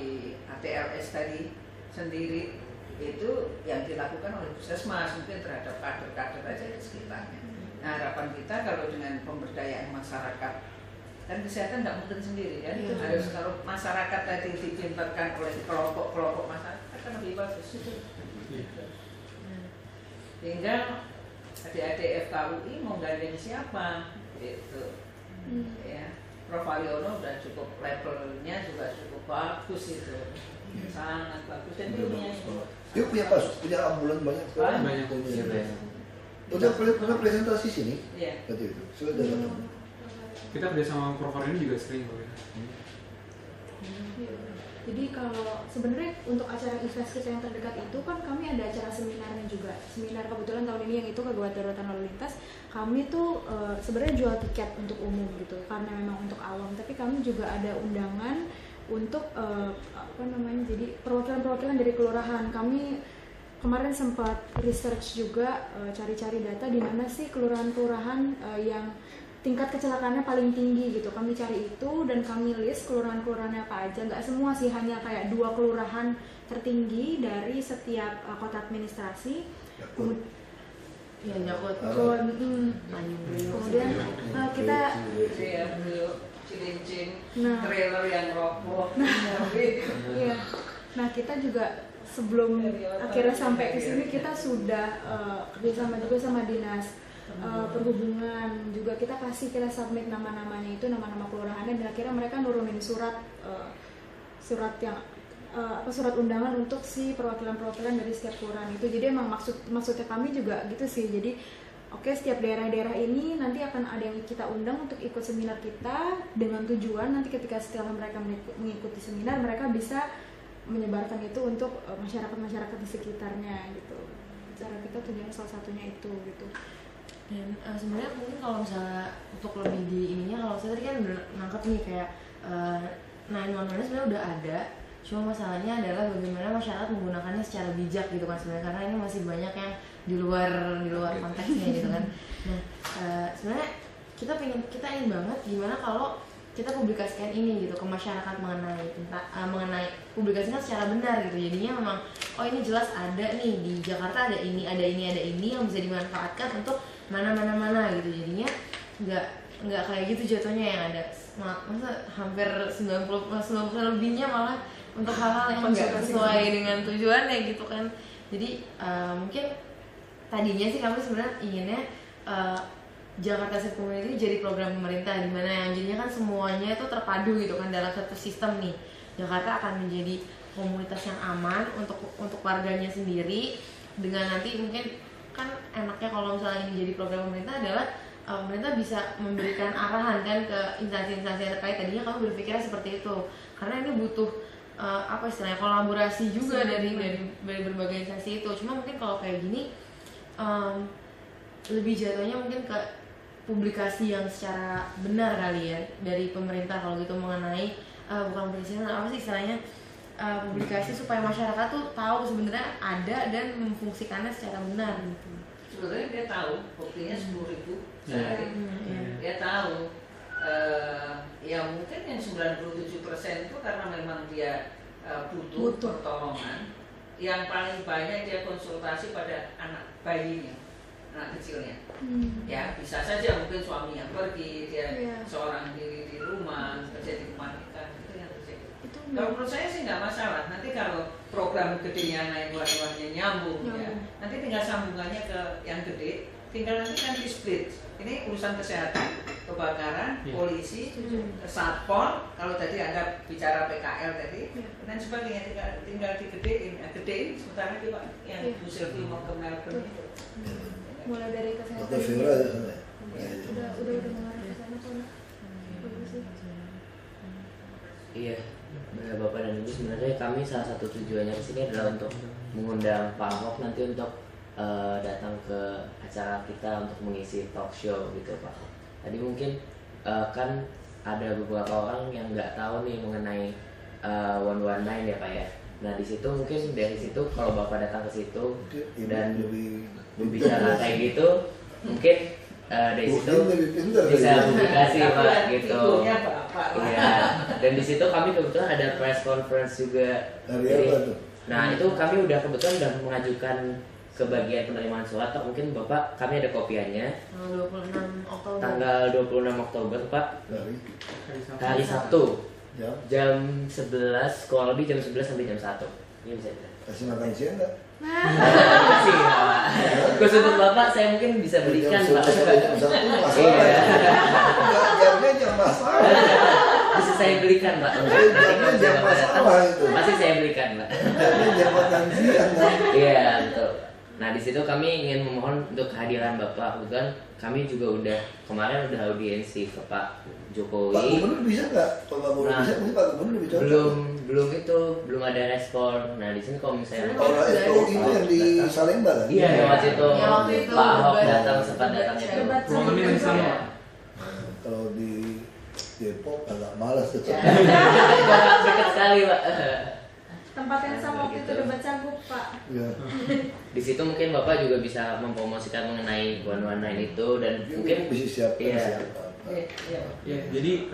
ATLS tadi sendiri, itu yang dilakukan oleh puskesmas mungkin terhadap kader-kader aja di sekitarnya. Nah harapan kita kalau dengan pemberdayaan masyarakat, dan kesehatan nggak mungkin sendiri kan, harus kalau masyarakat tadi dipintarkan oleh kelompok-kelompok masyarakat akan lebih bagus. Sehingga adik-adik FKUI mau gandeng siapa gitu. Ya, Prof. Aliono udah cukup, levelnya juga cukup bagus itu. Sangat bagus dan ilmunya itu. Dia punya ambulan banyak sekali. Banyak. Udah pernah presentasi sini? Iya. Berarti itu. Sudah datang. Kita kerja sama Prof. ini juga sering kok ya. Jadi kalau sebenarnya untuk acara investasi yang terdekat itu kan kami ada acara seminarnya juga. Seminar kebetulan tahun ini yang itu kegawat daruratan lalu lintas. Kami tuh sebenarnya jual tiket untuk umum gitu karena memang untuk awam. Tapi kami juga ada undangan untuk jadi perwakilan-perwakilan dari kelurahan. Kami kemarin sempat research juga cari-cari data di mana sih kelurahan-kelurahan yang tingkat kecelakaannya paling tinggi gitu. Kami cari itu dan kami list kelurahan-kelurahannya apa aja. Nggak semua sih, hanya kayak 2 kelurahan tertinggi dari setiap kota administrasi. Ya Jakut. Kemudian kita Cilincing, Nah. trailer yang rokok. Iya. Nah, kita juga sebelum akhirnya sampai ke sini kita sudah kerjasama juga sama dinas perhubungan juga. Kita submit nama-namanya itu, nama-nama kelurahannya, dan akhirnya mereka nurunin surat undangan untuk si perwakilan-perwakilan dari setiap kelurahan itu. Jadi emang maksudnya kami juga gitu sih. Jadi oke, setiap daerah-daerah ini nanti akan ada yang kita undang untuk ikut seminar kita dengan tujuan nanti ketika setelah mereka mengikuti seminar mereka bisa menyebarkan itu untuk masyarakat-masyarakat di sekitarnya gitu. Cara kita tujuan salah satunya itu gitu. Dan sebenarnya mungkin kalau misalnya untuk lebih di ininya, kalau saya tadi kan udah nangkep nih kayak 911 sebenarnya udah ada, cuma masalahnya adalah bagaimana masyarakat menggunakannya secara bijak gitu kan sebenarnya, karena ini masih banyak yang di luar konteksnya gitu kan. Nah sebenarnya kita ingin banget gimana kalau kita publikasikan ini gitu ke masyarakat mengenai publikasikan secara benar gitu. Jadinya memang ini jelas ada nih di Jakarta ada ini yang bisa dimanfaatkan untuk mana gitu. Jadinya nggak kayak gitu jatuhnya yang ada masa hampir 90% lebihnya malah untuk hal-hal yang nggak sesuai dengan tujuannya gitu kan. Jadi mungkin tadinya sih kami sebenarnya inginnya Jakarta Safe Community jadi program pemerintah di mana yang jadinya kan semuanya itu terpadu gitu kan dalam satu sistem nih. Jakarta akan menjadi komunitas yang aman untuk warganya sendiri, dengan nanti mungkin kan enaknya kalau misalnya ini jadi program pemerintah adalah pemerintah bisa memberikan arahan kan ke instansi-instansi yang terkait. Tadinya kami berpikirnya seperti itu karena ini butuh istilahnya kolaborasi juga dari berbagai instansi itu. Cuma mungkin kalau kayak gini lebih jatuhnya mungkin ke publikasi yang secara benar kali ya dari pemerintah kalau gitu mengenai bukan publikasi apa sih istilahnya publikasi supaya masyarakat tuh tahu sebenarnya ada dan memfungsikannya secara benar gitu. Sebenarnya dia tahu buktinya 10.000 sehari. Dia tahu ya mungkin yang 97% itu karena memang dia butuh pertolongan. Yang paling banyak dia konsultasi pada anak bayinya, anak kecilnya. Ya bisa saja mungkin suami yang pergi, dia seorang diri di rumah, terjadi kematian, itu yang terjadi. Kalau menurut saya sih nggak masalah. Nanti kalau program gedenya naik luar-luarnya nyambung ya, nanti tinggal sambungannya ke yang gede, tinggal nanti kan di split. Ini urusan kesehatan, kebakaran, polisi, satpol. Kalau tadi Anda bicara PKL tadi dan sebagainya, tinggal digedein, sementara kita yang Bu Sylvie mau ke Melbourne itu. Mulai dari kesehatan. Dr. Fira ya sana. Udah mengarah ke sana kok. Iya, Bapak dan Ibu, sebenarnya kami salah satu tujuannya di sini adalah untuk mengundang Pak Ahok nanti untuk datang ke acara kita untuk mengisi talk show gitu Pak. Tadi mungkin kan ada beberapa orang yang nggak tahu nih mengenai 119 ya Pak ya. Nah di situ mungkin dari situ kalau Bapak datang ke situ dan berbicara kayak gitu, mungkin dari situ bisa publikasi Pak gitu. Iya. Dan di situ kami kebetulan ada press conference juga. Jadi, nah itu kami udah kebetulan udah mengajukan ke bagian penerimaan surat. Mungkin Bapak kami ada kopiannya. Tanggal 26 Oktober Pak. Hari Sabtu. Jam 11, kurang lebih jam 11 sampai jam 1. Ini bisa kita. Kasih makan siang enggak? Kasih ya Pak. Khusus untuk Bapak saya mungkin bisa berikan Pak. Jamnya jam masalah. Bisa saya belikan Pak. Jamnya jam masalah itu. Masih saya belikan Pak. Jamnya jam makan siang kan? Iya betul. Nah di situ kami ingin memohon untuk kehadiran Bapak. Kebetulan kami juga kemarin udah audiensi ke Pak Jokowi. Pak Gubernur bisa nggak? Kalau Pak Gubernur bisa, mungkin Pak Gubernur lebih cocok. belum ada respon. Nah di sini kalau misalnya orang FPUI itu yang di Salemba kan? Iya waktu itu Pak Ahok datang sempat datang itu. Kalau di Depok agak malas tuh. Dekat sekali Pak. Tempat yang sama waktu itu debat Cagup Pak. Ya. Di situ mungkin Bapak juga bisa mempromosikan mengenai 119 itu dan mungkin bisa siapkan siapa. Ya, jadi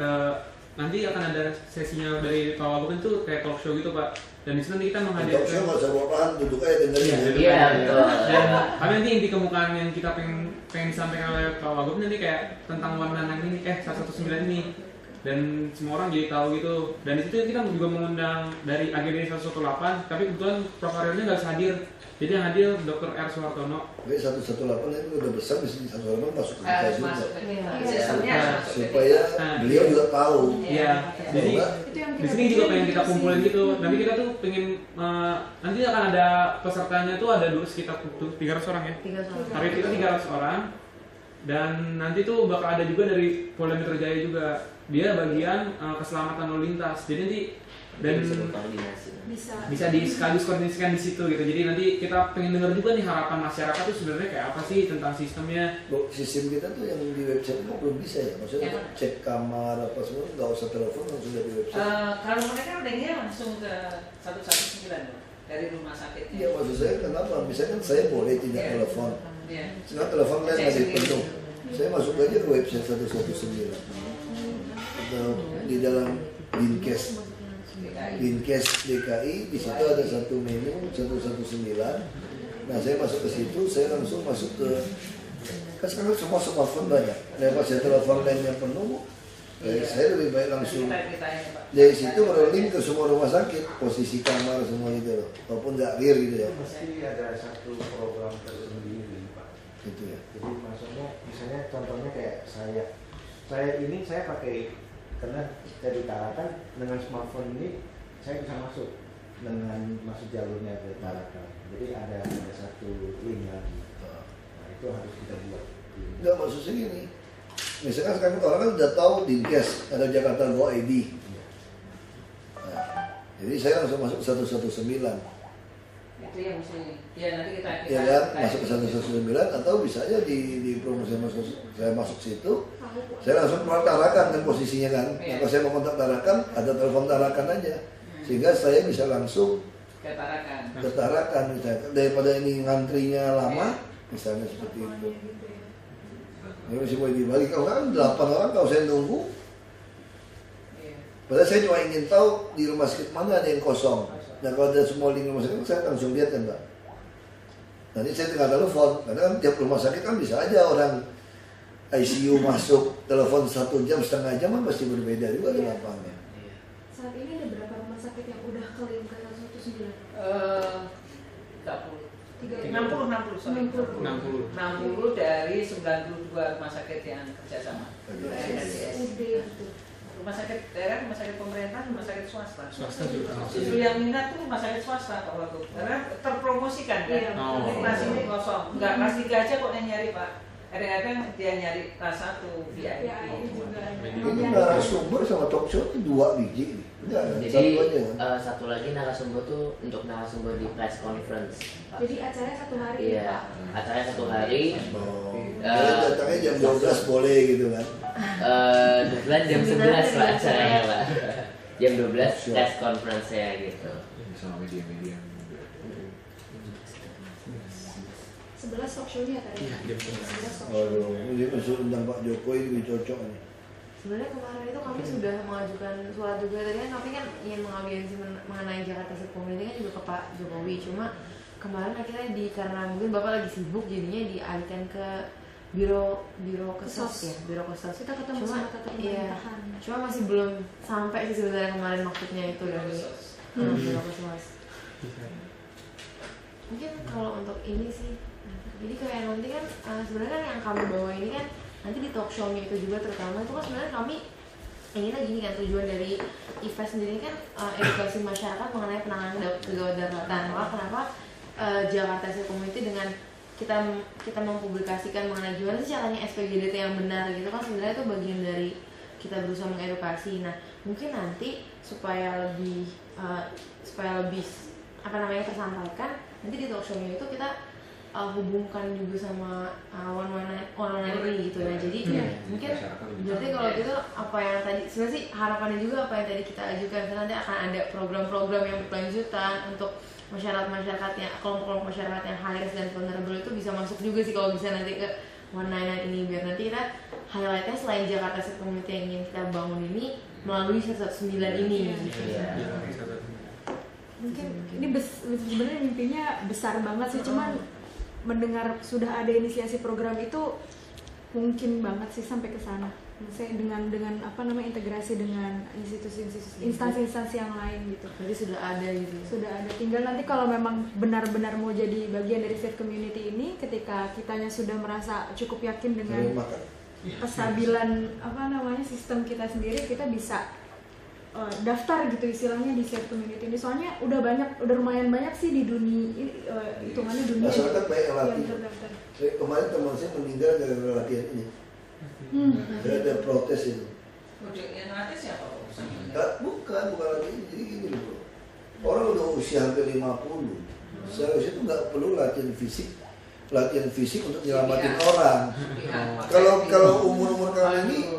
nanti akan ada sesinya dari Pak Wagub itu kayak talk show gitu Pak. Dan di situ nanti kita menghadirkan. Talk show nggak usah bawa duduk aja dengerin. Iya betul. Dan kami nanti yang di kemukaan yang kita pengen disampaikan oleh Pak Wagub nanti kayak tentang 119 ini, 119 ini. Dan semua orang jadi tahu gitu. Dan di situ kita juga mengundang dari AGD 118, tapi kebetulan Prof Arielnya nggak bisa hadir. Jadi yang hadir Dr. R. Suhartono. Oke, 118 itu udah besar, di sini 118 masuk ke kita juga. Sistemnya Supaya beliau juga tahu. Iya. Jadi di sini juga pengen kita kumpulin gitu. Nanti kita tuh pengen nanti akan ada pesertanya tuh ada dulu sekitar 300 orang ya. Target kita 300 orang. Dan nanti tuh bakal ada juga dari Polda Metro Jaya juga. Dia bagian keselamatan lalu lintas. Jadi nanti Dan bisa berkoordinasi. Bisa sekaligus koordinasikan di situ gitu. Jadi nanti kita pengen dengar juga nih harapan masyarakat tuh sebenarnya kayak apa sih tentang sistemnya. Sistem kita tuh yang di website itu belum bisa ya, maksudnya cek kamar apa semua nggak usah telepon langsung dari website. Kalau mereka udah langsung ke 119 dari rumah sakitnya. Iya, maksud saya kenapa? Misalkan saya boleh tidak telepon, sekarang telepon lain nggak dipenuh, saya masuk aja ke website 119 atau di dalam Dinkes DKI, di situ ada satu menu 119. Nah, saya masuk ke situ, saya langsung masuk ke, kan sekarang semua smartphone banyak. Daripada saya telepon lainnya penuh, saya lebih baik langsung dari situ link ke semua rumah sakit, posisi kamar semua itu loh, walaupun nggak real gitu ya. Pasti ada satu program tersendiri Pak. Gitu ya. Jadi maksudnya, misalnya contohnya kayak saya pakai, karena saya di Tarakan dengan smartphone ini saya bisa masuk jalurnya ke Tarakan. Jadi ada satu link lagi. Nah, itu harus kita buat. Nggak, maksudnya gini, misalkan sekarang orang kan udah tahu Dinkes ada Jakarta Go ID. Nah, jadi saya langsung masuk ke 119. Itu yang mesti, ya nanti kita Ya kan, masuk ke 119 atau bisa aja di promosi saya masuk situ, saya langsung kontak Tarakan kan posisinya kan. Nah, kalau saya mau kontak Tarakan, ada telepon Tarakan aja, sehingga saya bisa langsung ke Tarakan misalnya, daripada ini ngantrinya lama, misalnya seperti itu. Ini masih boleh dibagi, kalau kan 8 orang kalau saya nunggu, padahal saya cuma ingin tahu di rumah sakit mana ada yang kosong. Nah, kalau ada semua link rumah sakit, saya langsung lihat kan Pak. Nanti saya tinggal telepon, karena kan tiap rumah sakit kan bisa aja orang ICU masuk, telepon 1 jam, setengah jam kan pasti berbeda juga di lapangan. Saat ini ada berapa rumah sakit yang udah klaim ke 119? 60 dari 92 rumah sakit yang kerjasama. Rumah sakit daerah, rumah sakit pemerintah, rumah sakit swasta. Swasta juga. Justru yang minat tuh rumah sakit swasta kalau itu, karena terpromosikan kan. Kelas ini kosong, nggak kelas 3 aja kok yang nyari Pak. Kadang-kadang dia nyari kelas 1 VIP. Ini narasumber sama talk show itu 2 biji. Jadi satu lagi narasumber tuh untuk narasumber di press conference. Jadi acaranya 1 hari. Iya, acaranya 1 hari. Datangnya jam 12 boleh gitu kan? Kebetulan jam 11 Pak acaranya Pak. Jam 12 press conference ya gitu. Sama media-media. 11 talk show-nya tadi. Iya, jam 11. Waduh, ini masuk tentang Pak Jokowi lebih cocok nih. Sebenarnya kemarin itu kami sudah mengajukan surat juga, tadi kan kami kan ingin mengaudiensi mengenai Jakarta State Community kan juga ke Pak Jokowi, cuma kemarin akhirnya karena mungkin Bapak lagi sibuk jadinya dialihkan ke biro kesos ya, biro kesos. Kita ketemu sama tata pemerintahan. Cuma masih belum sampai sih sebenarnya kemarin maksudnya itu dari biro kesos. Mungkin kalau untuk ini sih, jadi kayak nanti kan sebenarnya kan yang kami bawa ini kan nanti di talk show-nya itu juga terutama itu kan sebenarnya kami ini lagi kan tujuan dari event sendiri kan edukasi masyarakat mengenai penanganan kegawat daruratan. Maka kenapa Jakarta State Community dengan kita mempublikasikan mengenai gimana sih caranya SPGDT yang benar gitu kan, sebenarnya itu bagian dari kita berusaha mengedukasi. Nah mungkin nanti supaya lebih apa namanya tersampaikan nanti di talk show-nya itu kita hubungkan juga sama one ini gitu ya. Jadi mungkin berarti kalau gitu apa yang tadi sebenarnya sih harapannya juga apa yang tadi kita ajukan, nanti akan ada program-program yang berkelanjutan untuk masyarakat-masyarakatnya, kelompok-kelompok masyarakat yang high risk dan vulnerable itu bisa masuk juga sih kalau bisa nanti ke 199 ini, biar nanti kita highlightnya selain Jakarta State Community yang ingin kita bangun ini melalui 119 ini gitu. Mungkin ini sebenarnya mimpinya besar banget sih, cuman mendengar sudah ada inisiasi program itu mungkin banget sih sampai ke sana. Maksudnya dengan apa namanya integrasi dengan instansi-instansi yang lain gitu. Jadi sudah ada gitu. Sudah ada. Tinggal nanti kalau memang benar-benar mau jadi bagian dari safe community ini, ketika kitanya sudah merasa cukup yakin dengan kestabilan apa namanya sistem kita sendiri, kita bisa daftar gitu istilahnya di safe community ini. Soalnya udah lumayan banyak sih di dunia hitungannya dunia. Masyarakat banyak yang latih. Kemarin teman saya meninggal gara-gara latihan ini. Ada protes itu. Udah yang latih siapa Pak? Enggak, bukan lagi ini. Jadi gini bro, orang udah usia hampir 50, seharusnya itu nggak perlu latihan fisik untuk nyelamatin orang. Kalau umur kami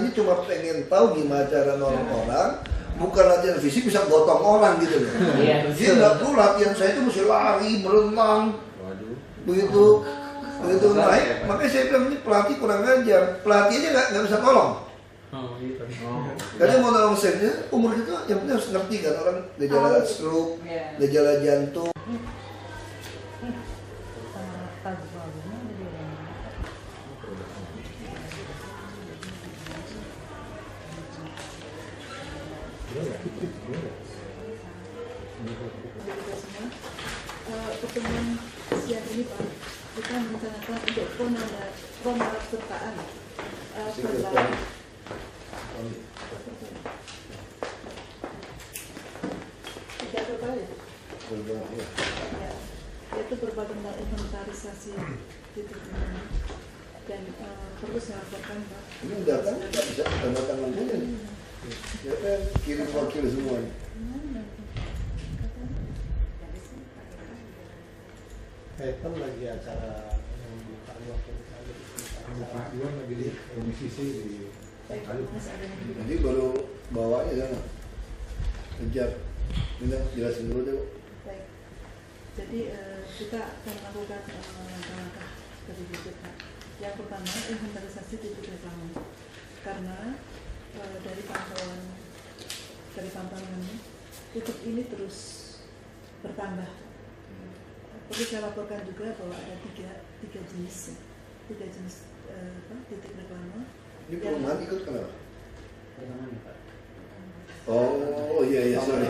ini cuma pengen tahu gimana cara nolong orang, bukan latihan fisik bisa gotong orang gitu loh. Dia nggak perlu latihan saya itu mesti lari, berenang, begitu naik. Makanya saya bilang ini pelatih kurang ajar, pelatih aja nggak bisa tolong. Karena mau nolong saya, umur kita yang penting harus ngerti kan orang gejala stroke, gejala jantung. Pertemuan siang ini Pak, kita merencanakan untuk pemerapsertaan berbagai tidak terkait ya, yaitu berbagai tentang inventarisasi titik ini dan perlu saya laporkan Pak. Ini udah kan nggak bisa tanda tangan saja nih. Ya kan kirim wakil semuanya. Kaitan lagi acara yang buka Iwan lagi di komisi C di Nanti baru bawanya sana kejar. Ini jelasin dulu deh. Baik. Jadi kita akan melakukan langkah-langkah seperti berikut Pak. Yang pertama inventarisasi titik reklame. Karena dari pantauan ini titik ini terus bertambah. Perlu saya laporkan juga bahwa ada tiga jenis titik reklame. Ini perumahan ikut kenapa? Oh iya sorry.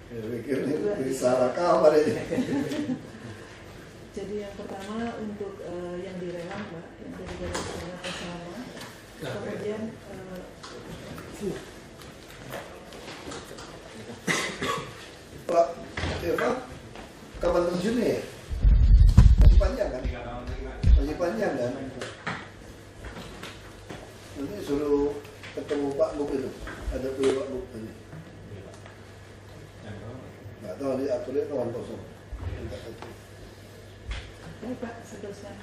Ya, pikir ini salah kamar ini. Jadi yang pertama untuk yang direlang Pak, yang dari daerah Pesama. Kemudian Pak Eva, kapan pensiunnya ya? Masih panjang kan? Masih panjang kan? Nanti suruh ketemu Pak Buk itu. Ada punya Pak Buk tadi. Nggak tahu nanti aturnya kawan kosong. Baik Pak, seterusnya.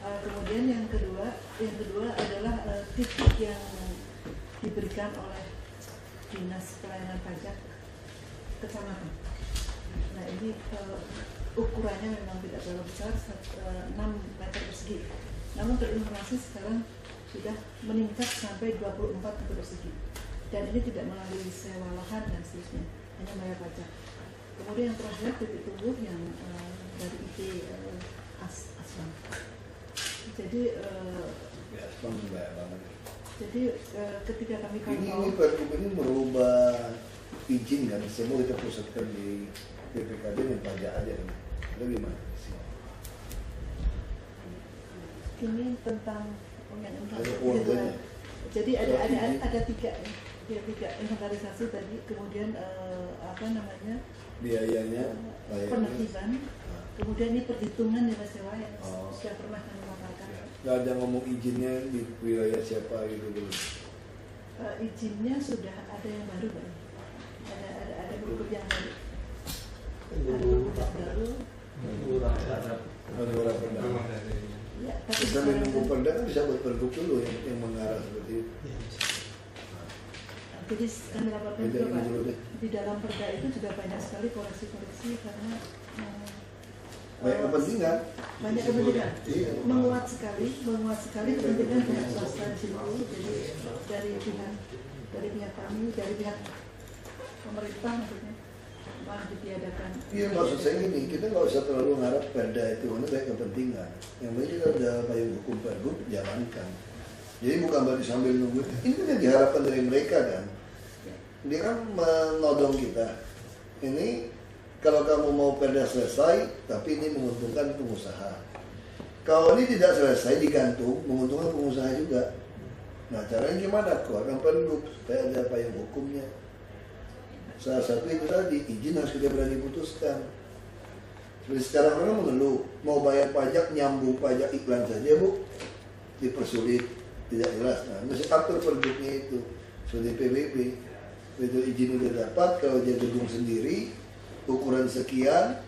Kemudian yang kedua adalah titik yang diberikan oleh Dinas Pelayanan Pajak Kecamatan. Nah ini ukurannya memang tidak terlalu besar, 6 meter persegi. Namun terinformasi sekarang sudah meningkat sampai 24 meter persegi. Dan ini tidak melalui sewa lahan dan seterusnya, hanya bayar pajak. Kemudian yang terakhir titik tumbuh yang dari IT Aslam. Jadi ketika kami ini Pergub ini merubah izin kan, semua kita pusatkan di PPKD dan pajak aja kan. Itu gimana sih? Ini tentang jadi ada tiga inventarisasi tadi, kemudian biayanya, penertiban, kemudian ini perhitungan nilai sewa yang sudah pernah kami laporkan. Nggak ada ngomong izinnya di wilayah siapa gitu dulu. Izinnya sudah ada yang baru Pak. Ada grup yang baru. Ada orang perda. Ya, tapi sambil nunggu perda kan bisa buat pergub dulu yang mengarah seperti itu. Jadi kami laporkan juga Pak, di dalam perda itu juga banyak sekali koreksi-koreksi karena banyak kepentingan. Banyak kepentingan. Menguat sekali kepentingan pihak swasta di situ. Jadi dari pihak kami, dari pihak pemerintah maksudnya malah ditiadakan. Iya maksud saya gini, kita nggak usah terlalu ngarap perda itu karena banyak kepentingan. Yang penting kita ada payung hukum pergub jalankan. Jadi bukan berarti sambil nunggu. Ini kan yang diharapkan dari mereka kan. Dia kan menodong kita. Ini kalau kamu mau perda selesai, tapi ini menguntungkan pengusaha. Kalau ini tidak selesai digantung, menguntungkan pengusaha juga. Nah caranya gimana? Keluarkan pergub supaya ada payung hukumnya. Salah satu itu tadi, izin harus kita berani putuskan. Seperti sekarang orang mengeluh, mau bayar pajak, nyambung pajak iklan saja Bu, dipersulit. tidak jelas. Nah, mesti atur pergubnya itu. Seperti PBB, itu izin udah dapat, kalau dia gedung sendiri, ukuran sekian,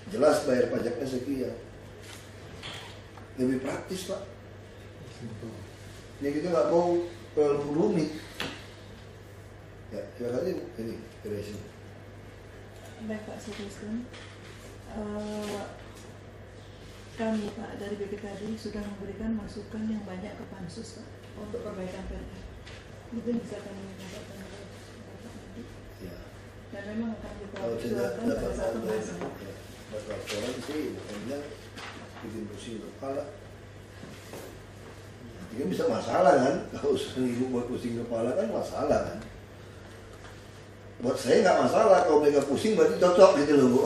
jelas bayar pajaknya sekian. Lebih praktis Pak. Ya kita nggak mau terlalu rumit. Ya, silakan ini beresin. Baik Pak, saya teruskan. Kami Pak dari BPKD sudah memberikan masukan yang banyak ke Pansus Pak untuk perbaikan perda. Itu bisa kami dapatkan dari Bapak nanti. Ya. Dan memang akan Kalau tidak diperjuangkan dapat pada saat pembahasan. laporan sih, bukannya bikin pusing kepala. Ini bisa masalah kan? Kalau seminggu buat pusing kepala kan masalah kan? Buat saya nggak masalah, kalau mereka pusing berarti cocok gitu loh Bu.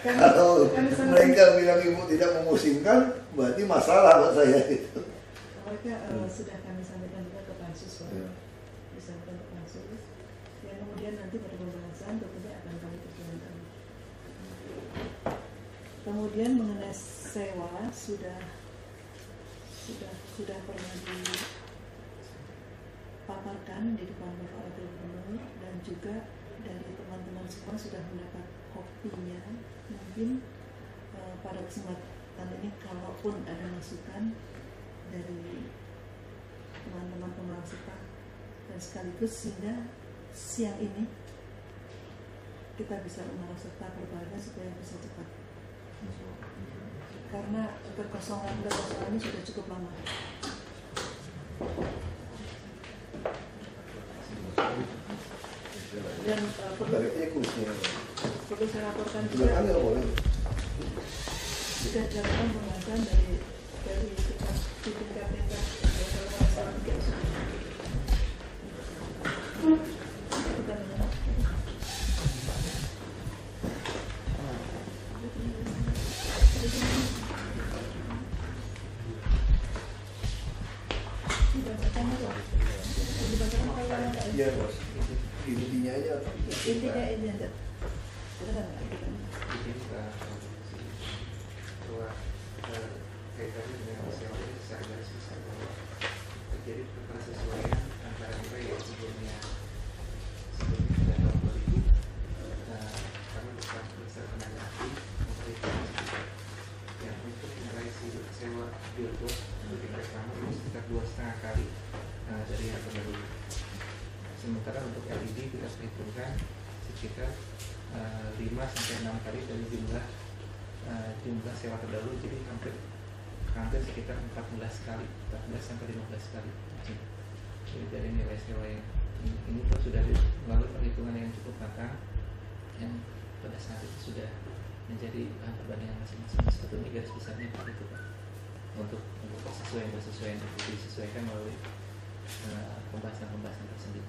Kalau mereka bilang ibu tidak memusingkan, berarti masalah buat saya gitu. Mereka sudah kami sampaikan juga ke Pansus Pak. Disampaikan ke Pansus. Yang kemudian nanti pada pembahasan tentunya akan kami perjuangkan. Kemudian mengenai sewa sudah pernah dipaparkan di depan Bapak Wakil Gubernur dan juga dari teman-teman semua sudah mendapat kopinya. Mungkin pada kesempatan ini kalaupun ada masukan dari teman-teman pemerintah dan sekaligus sehingga siang ini kita bisa mengarah serta perbaikan supaya bisa cepat. Karena kekosongan ini sudah cukup lama. Dan perlu saya laporkan juga sudah dilakukan pembahasan dari tingkat Iya bos, intinya aja. Intinya ini aja. Kaitannya dengan sewa ini secara garis besar bahwa terjadi persesuaian antara nilai yang sebelumnya pada tahun 2000 kami berdasarkan tenaga ahli memperhitungkan yang untuk nilai sewa billboard untuk tingkat pertama itu sekitar 2,5 kali dari yang terdahulu. Sementara untuk LED kita perhitungkan sekitar 5-6 kali dari jumlah sewa terdahulu, jadi hampir sekitar 14 sampai 15 kali. Jadi dari nilai sewa yang ini pun sudah melalui perhitungan yang cukup matang yang pada saat itu sudah menjadi perbandingan masing-masing. Sebetulnya garis besarnya Pak itu Pak. Untuk persesuaian itu disesuaikan melalui pembahasan tersendiri.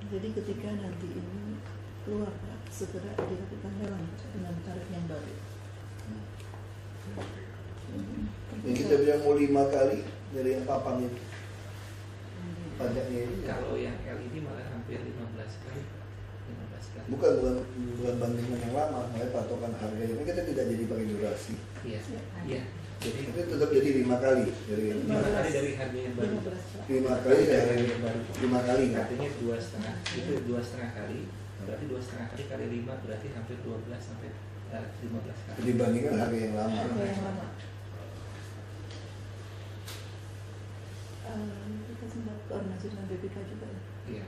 Jadi ketika nanti ini keluar Pak, segera dilakukan lelang dengan tarif yang baru. Yang kita bilang mau 5 kali dari yang papan itu pajaknya ini. Kalau yang LED malah hampir 15 kali. Bukan bandingan yang lama, makanya patokan harganya. Ini kita tidak jadi pakai durasi. Iya. Jadi itu tetap jadi 5 kali dari 5 kali dari harga yang baru. 5 kali dari harga yang baru. 5 kali kan? Artinya 2,5. Itu 2,5 kali. Berarti 2,5 kali kali 5 berarti hampir 12 sampai 15 kali. Dibandingkan harga yang lama. Kita sempat koordinasi dengan BPK juga ya. Iya.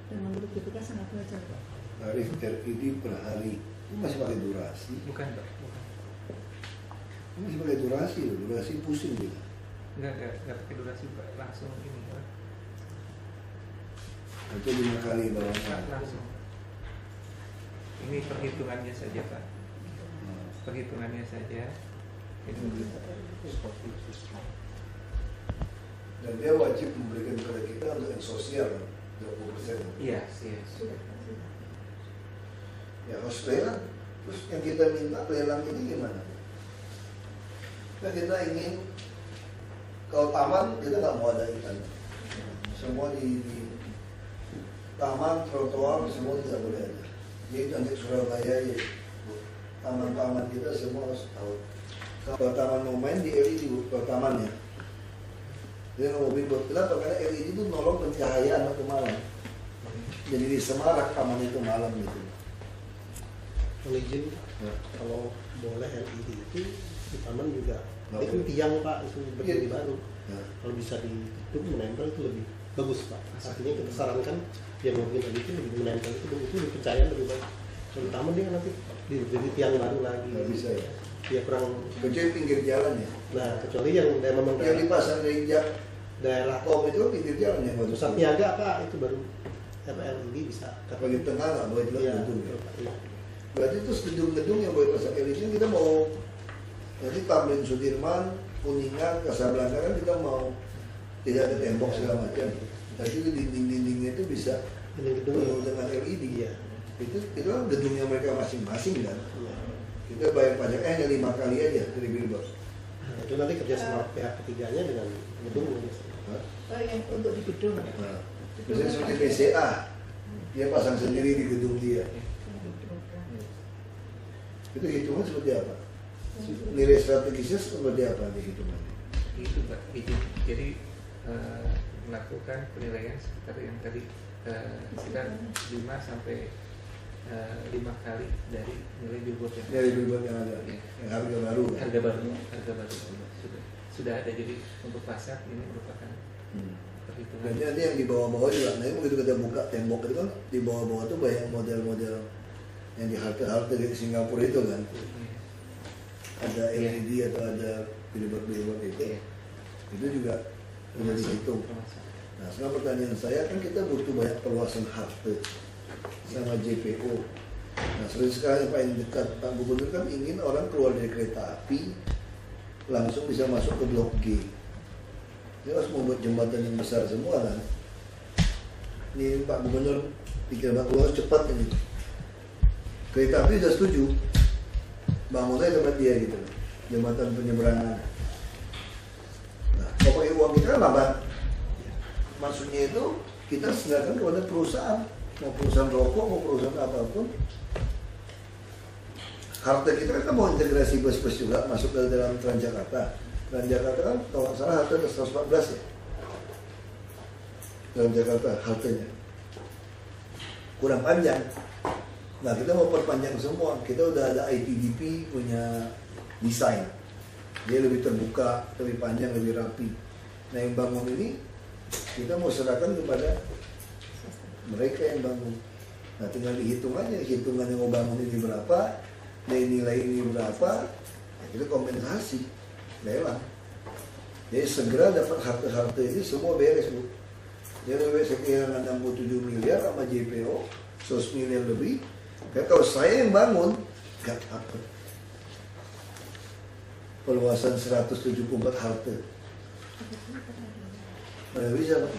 Dan menurut BPK sangat wajar Pak. Tarif LED per hari itu masih pakai durasi. Bukan Pak, bukan. Ini masih pakai durasi loh, durasi pusing gitu. Enggak pakai durasi Pak, langsung ini Pak. Itu 5 kali bawahnya. Langsung. Ini perhitungannya saja Pak. Perhitungannya saja. Itu Dan dia wajib memberikan kepada kita untuk yang sosial 20%. Iya. Ya harus lelang. Terus yang kita minta lelang ini gimana? Nah kita ingin kalau taman kita nggak mau ada ikan. Semua di taman, trotoar semua tidak boleh ada. Jadi nanti Surabaya ya, taman-taman kita semua harus tahu. Kalau taman mau main di LED kalau tamannya. Dia nggak mau ribut. Kenapa? Karena LED itu nolong pencahayaan waktu malam. Jadi di semarak taman itu malam gitu. Izin kalau boleh LED itu di taman juga. Itu tiang Pak, itu berdiri baru. Kalau bisa di gedung menempel itu lebih bagus Pak. Artinya kita sarankan yang mungkin LED itu lebih menempel itu lebih pencahayaan lebih baik. Kalau di taman dia nanti di tiang baru lagi. Nggak bisa ya. Dia kurang. Kecuali pinggir jalan ya. Nah kecuali yang memang yang dipasang dari daerah kom itu pinggir jalan ya. pusat niaga apa itu baru LED bisa. Tapi di tengah nggak boleh Iya, gedung ya. iya. Berarti itu gedung-gedung yang boleh pasang LED kita mau nanti Tamrin Sudirman, Kuningan, Kasablanka kan kita mau tidak ada tembok segala macam. Tapi itu dinding-dindingnya itu bisa gedung dengan LED ya. Itu kan gedungnya mereka masing-masing kan. Iya. Kita bayar pajaknya hanya 5 kali aja dari billboard. Nah, itu nanti kerja sama pihak ketiganya dengan gedung. Yang untuk di gedung. Nah, misalnya seperti BCA, dia pasang sendiri di gedung dia. Itu hitungan seperti apa? Nilai strategisnya seperti apa di hitungannya? Itu Pak, jadi melakukan penilaian sekitar yang tadi sekitar 5 sampai 5 kali dari nilai billboard yang Dari billboard yang ada, yang harga baru. Harga baru sudah ada. Jadi untuk pasar ini merupakan perhitungan. Dan nanti yang di bawah-bawah juga, nah begitu kita buka tembok itu kan di bawah-bawah tuh banyak model-model yang di halte-halte di Singapura itu kan. Ada LED atau ada billboard itu. Itu juga sudah dihitung. Nah sekarang pertanyaan saya kan kita butuh banyak perluasan halte sama JPO. Nah sekarang yang paling dekat Pak Gubernur kan ingin orang keluar dari kereta api langsung bisa masuk ke Blok G. Dia harus membuat jembatan yang besar semua kan. Ini Pak Gubernur pikir Pak Gubernur cepat ini. Kereta api sudah setuju, bangun aja tempat dia gitu, jembatan penyeberangan. Nah, kalau pakai uang kita kan lambat. Maksudnya itu kita serahkan kepada perusahaan, mau perusahaan rokok, mau perusahaan apapun. Harta kita kan mau integrasi bus-bus juga masuk ke dalam Transjakarta. Transjakarta kan kalau nggak salah harta 114 ya. Dalam Jakarta hartanya kurang panjang. Nah kita mau perpanjang semua. Kita udah ada ITDP punya desain. Dia lebih terbuka, lebih panjang, lebih rapi. Nah yang bangun ini kita mau serahkan kepada mereka yang bangun. Nah tinggal dihitung aja, hitungan yang mau bangun ini berapa, nilai ini berapa, ya kita kompensasi, lelang. Jadi segera dapat harta-harta ini semua beres Bu. Jadi saya kehilangan 67 miliar sama JPO, 100 miliar lebih. Ya, kalau saya yang bangun, gak apa. Perluasan 174 halte. Nggak bisa Pak.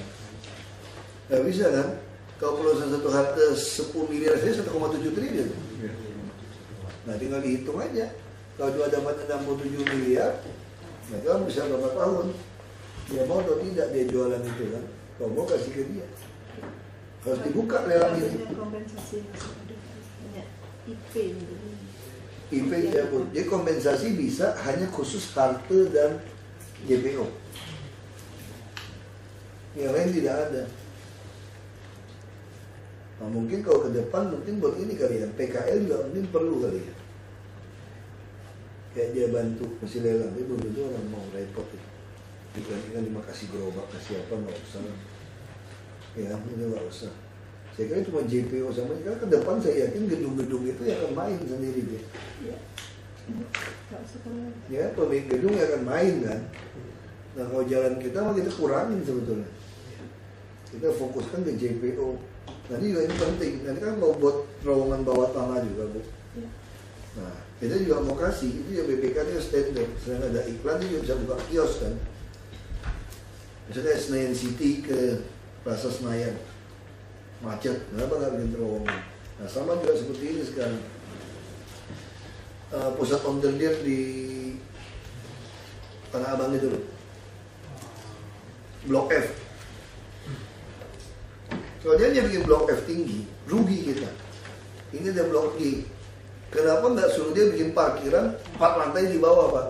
Nggak bisa kan? Kalau perluasan satu halte 10 miliar saya 1,7 triliun. Nah tinggal dihitung aja. Kalau dia dapat 67 miliar, mereka bisa berapa tahun. Dia mau atau tidak dia jualan itu kan. Kalau mau kasih ke dia. Harus dibuka lelang ini. Kompensasi hanya IP gitu. IP ya Bu. Jadi kompensasi bisa hanya khusus halte dan JPO. Yang lain tidak ada. Nah, mungkin kalau ke depan mungkin buat ini kali ya, PKL juga mungkin perlu kali ya. Kayak dia bantu masih lelang, dia belum tentu orang mau repot ya. Dibandingkan dia kasih gerobak, kasih apa, nggak usah. Ya, itu nggak usah. Saya kira cuma JPO sama ini, karena ke depan saya yakin gedung-gedung itu yang akan main sendiri dia. Iya. Nggak usah kalau Ya, pemilik gedung yang akan main kan. Nah kalau jalan kita mah kita kurangin sebetulnya. Kita fokuskan ke JPO. Nanti juga ini penting. Nanti kan mau buat terowongan bawah tanah juga Bu. Nah kita juga mau kasih. Itu ya BPK itu standar. Selain ada iklan itu bisa buka kios kan. Misalnya Senayan City ke Plaza Senayan macet. Kenapa nggak bikin terowongan? Nah sama juga seperti ini sekarang. Pusat ondel-ondel di Tanah Abang itu loh. Blok F. Kalau dia bikin blok F tinggi, rugi kita. Ini ada blok G. Kenapa nggak suruh dia bikin parkiran 4 lantai di bawah Pak?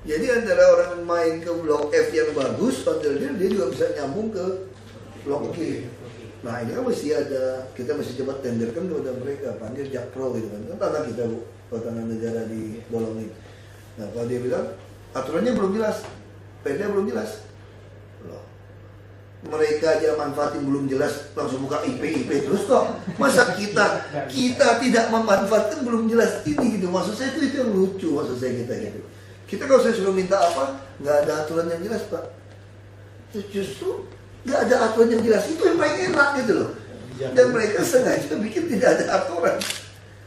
Jadi antara orang main ke blok F yang bagus, panggil dia juga bisa nyambung ke blok G. Nah ini kan mesti ada, kita mesti coba tenderkan kepada mereka, panggil Jakpro gitu kan. Kan tanah kita bu, tanah negara di Bolong ini. Nah kalau dia bilang aturannya belum jelas, perda belum jelas. Loh, mereka aja manfaatin belum jelas, langsung buka IP terus kok. Masa kita tidak memanfaatkan belum jelas ini gitu. Maksud saya itu yang lucu, maksud saya kita gitu. Kita kalau saya suruh minta apa, nggak ada aturan yang jelas pak. Justru nggak ada aturan yang jelas itu yang paling enak gitu loh. Dan mereka sengaja bikin tidak ada aturan.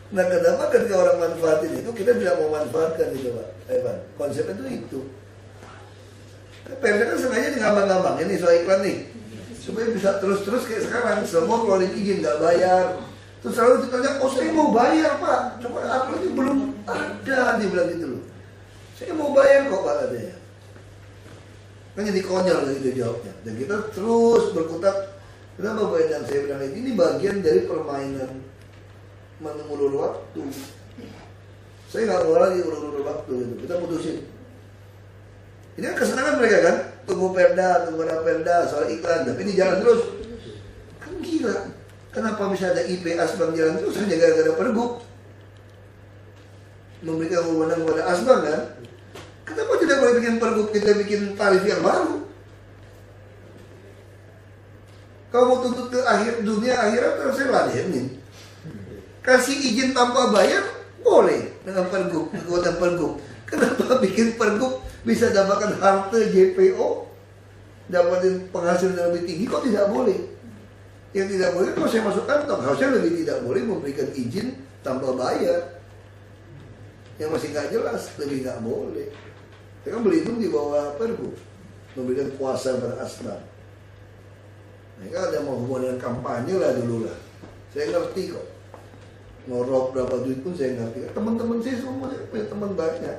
Nah kenapa ketika orang manfaatin itu kita tidak mau manfaatkan gitu pak Evan. Konsepnya itu. Perda kan sengaja ngambang-ngambang ini soal iklan nih supaya bisa terus kayak sekarang semua keluarin izin nggak bayar. Terus selalu ditanya, oh saya mau bayar pak, cuma aturannya belum ada, dia bilang gitu loh. Saya mau bayar kok pak katanya. Kan jadi konyol gitu jawabnya. Dan kita terus berkutat. Kenapa Pak dan saya bilang ini bagian dari permainan mengulur waktu. Saya nggak mau lagi ulur waktu gitu. Kita putusin. Ini kan kesenangan mereka kan. Tunggu perda soal iklan. Tapi ini jalan terus. Kan gila. Kenapa bisa ada IP Asbang jalan terus hanya gara-gara pergub? Memberikan wewenang kepada Asbang kan? Kenapa tidak boleh bikin pergub, kita bikin tarif yang baru? Kalau mau tuntut ke akhir dunia akhirat, terus saya ladenin. Kasih izin tanpa bayar, boleh dengan pergub, kekuatan pergub. Kenapa bikin pergub bisa dapatkan harta JPO, dapatin penghasilan yang lebih tinggi, kok tidak boleh? Yang tidak boleh, kalau saya masuk kantong, harusnya lebih tidak boleh memberikan izin tanpa bayar. Yang masih nggak jelas, lebih nggak boleh. Saya kan berlindung di bawah pergub, memberikan kuasa pada Asbang. Nah, kan ada mau hubungan dengan kampanye lah dulu lah. Saya ngerti kok. Ngorok berapa duit pun saya ngerti. Teman-teman saya semua punya teman banyak.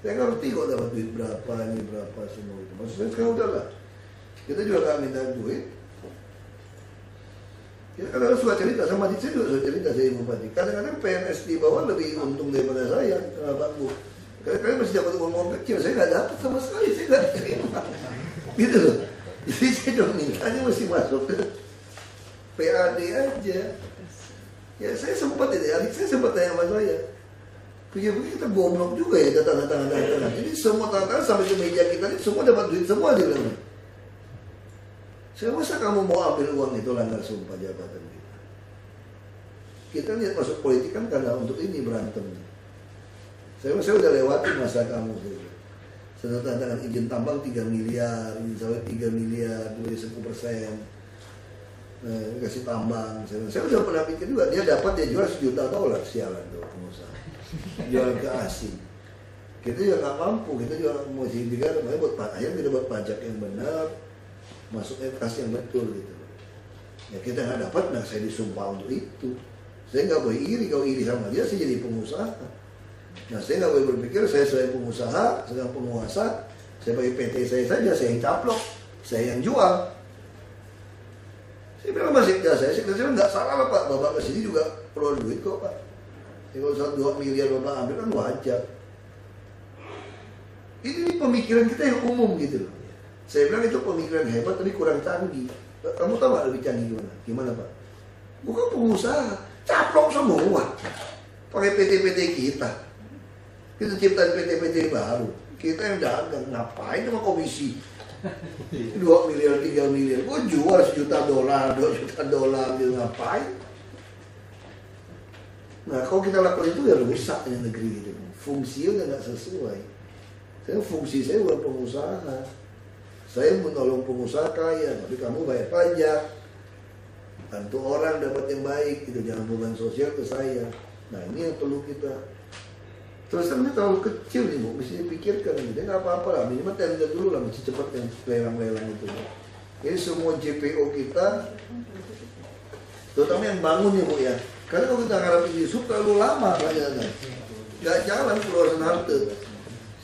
Saya ngerti kok dapat duit berapa, ini berapa semua itu. Maksudnya sekarang udah lah. Kita juga gak minta duit. Kita kadang-kadang suka cerita sama adik saya juga suka cerita saya Ibu Bupati. Kadang-kadang PNS di bawah lebih untung daripada saya. Kenapa Bu? Kalian masih dapat uang kecil, saya nggak dapat sama sekali, saya nggak terima, gitu loh. Jadi saya dong mintanya masih masuk ke PAD aja. Ya saya sempat adik saya sempat tanya sama saya, begini kita goblok juga ya kita tangan. Jadi semua tangan sampai ke meja kita ini semua dapat duit semua dia bilang. Saya masa kamu mau ambil uang itu langgar sumpah jabatan kita. Kita lihat masuk politik kan karena untuk ini berantem. Saya udah lewatin masa kamu gitu. Saya tantangan izin tambang 3 miliar, izin sawit 3 miliar, duit 10%. Kasih tambang. Saya udah pernah pikir juga, dia dapat dia jual $1 juta, sialan tuh pengusaha. Jual ke asing. Kita juga nggak mampu, kita juga mau negara, makanya buat akhirnya kita buat pajak yang benar, masuknya kas yang betul gitu. Ya kita nggak dapat, nah saya disumpah untuk itu. Saya nggak boleh iri, kalau iri sama dia saya jadi pengusaha. Nah saya nggak boleh berpikir saya sebagai pengusaha, sebagai penguasa, saya pakai PT saya saja, saya yang caplok, saya yang jual. Saya bilang sama sekda saya bilang nggak salah lah Pak, Bapak kesini juga perlu duit kok Pak. Ya, kalau 2 miliar Bapak ambil kan wajar. Ini pemikiran kita yang umum gitu loh. Saya bilang itu pemikiran hebat tapi kurang canggih. Kamu tahu nggak lebih canggih gimana? Gimana Pak? Bukan pengusaha, caplok semua. Pakai PT-PT kita. Kita ciptain PT-PT baru. Kita yang dagang, ngapain sama komisi? 2 miliar, 3 miliar. Gue jual $1 juta, $2 juta gitu, ngapain? Nah kalau kita lakukan itu ya rusak ya negeri gitu. Fungsinya udah nggak sesuai. Fungsi saya bukan pengusaha. Saya menolong pengusaha kaya, tapi kamu bayar pajak. Bantu orang dapat yang baik, gitu. Jangan beban sosial ke saya. Nah ini yang perlu kita. Terus terang terlalu kecil nih Bu, mesti dipikirkan gitu. Nggak apa-apa lah, minimal tender dulu lah, mesti cepat yang lelang-lelang itu. Jadi semua JPO kita, terutama yang bangun nih Bu ya. Karena kalau kita ngarapin di sub terlalu lama kayaknya. Nggak jalan keluaran harta.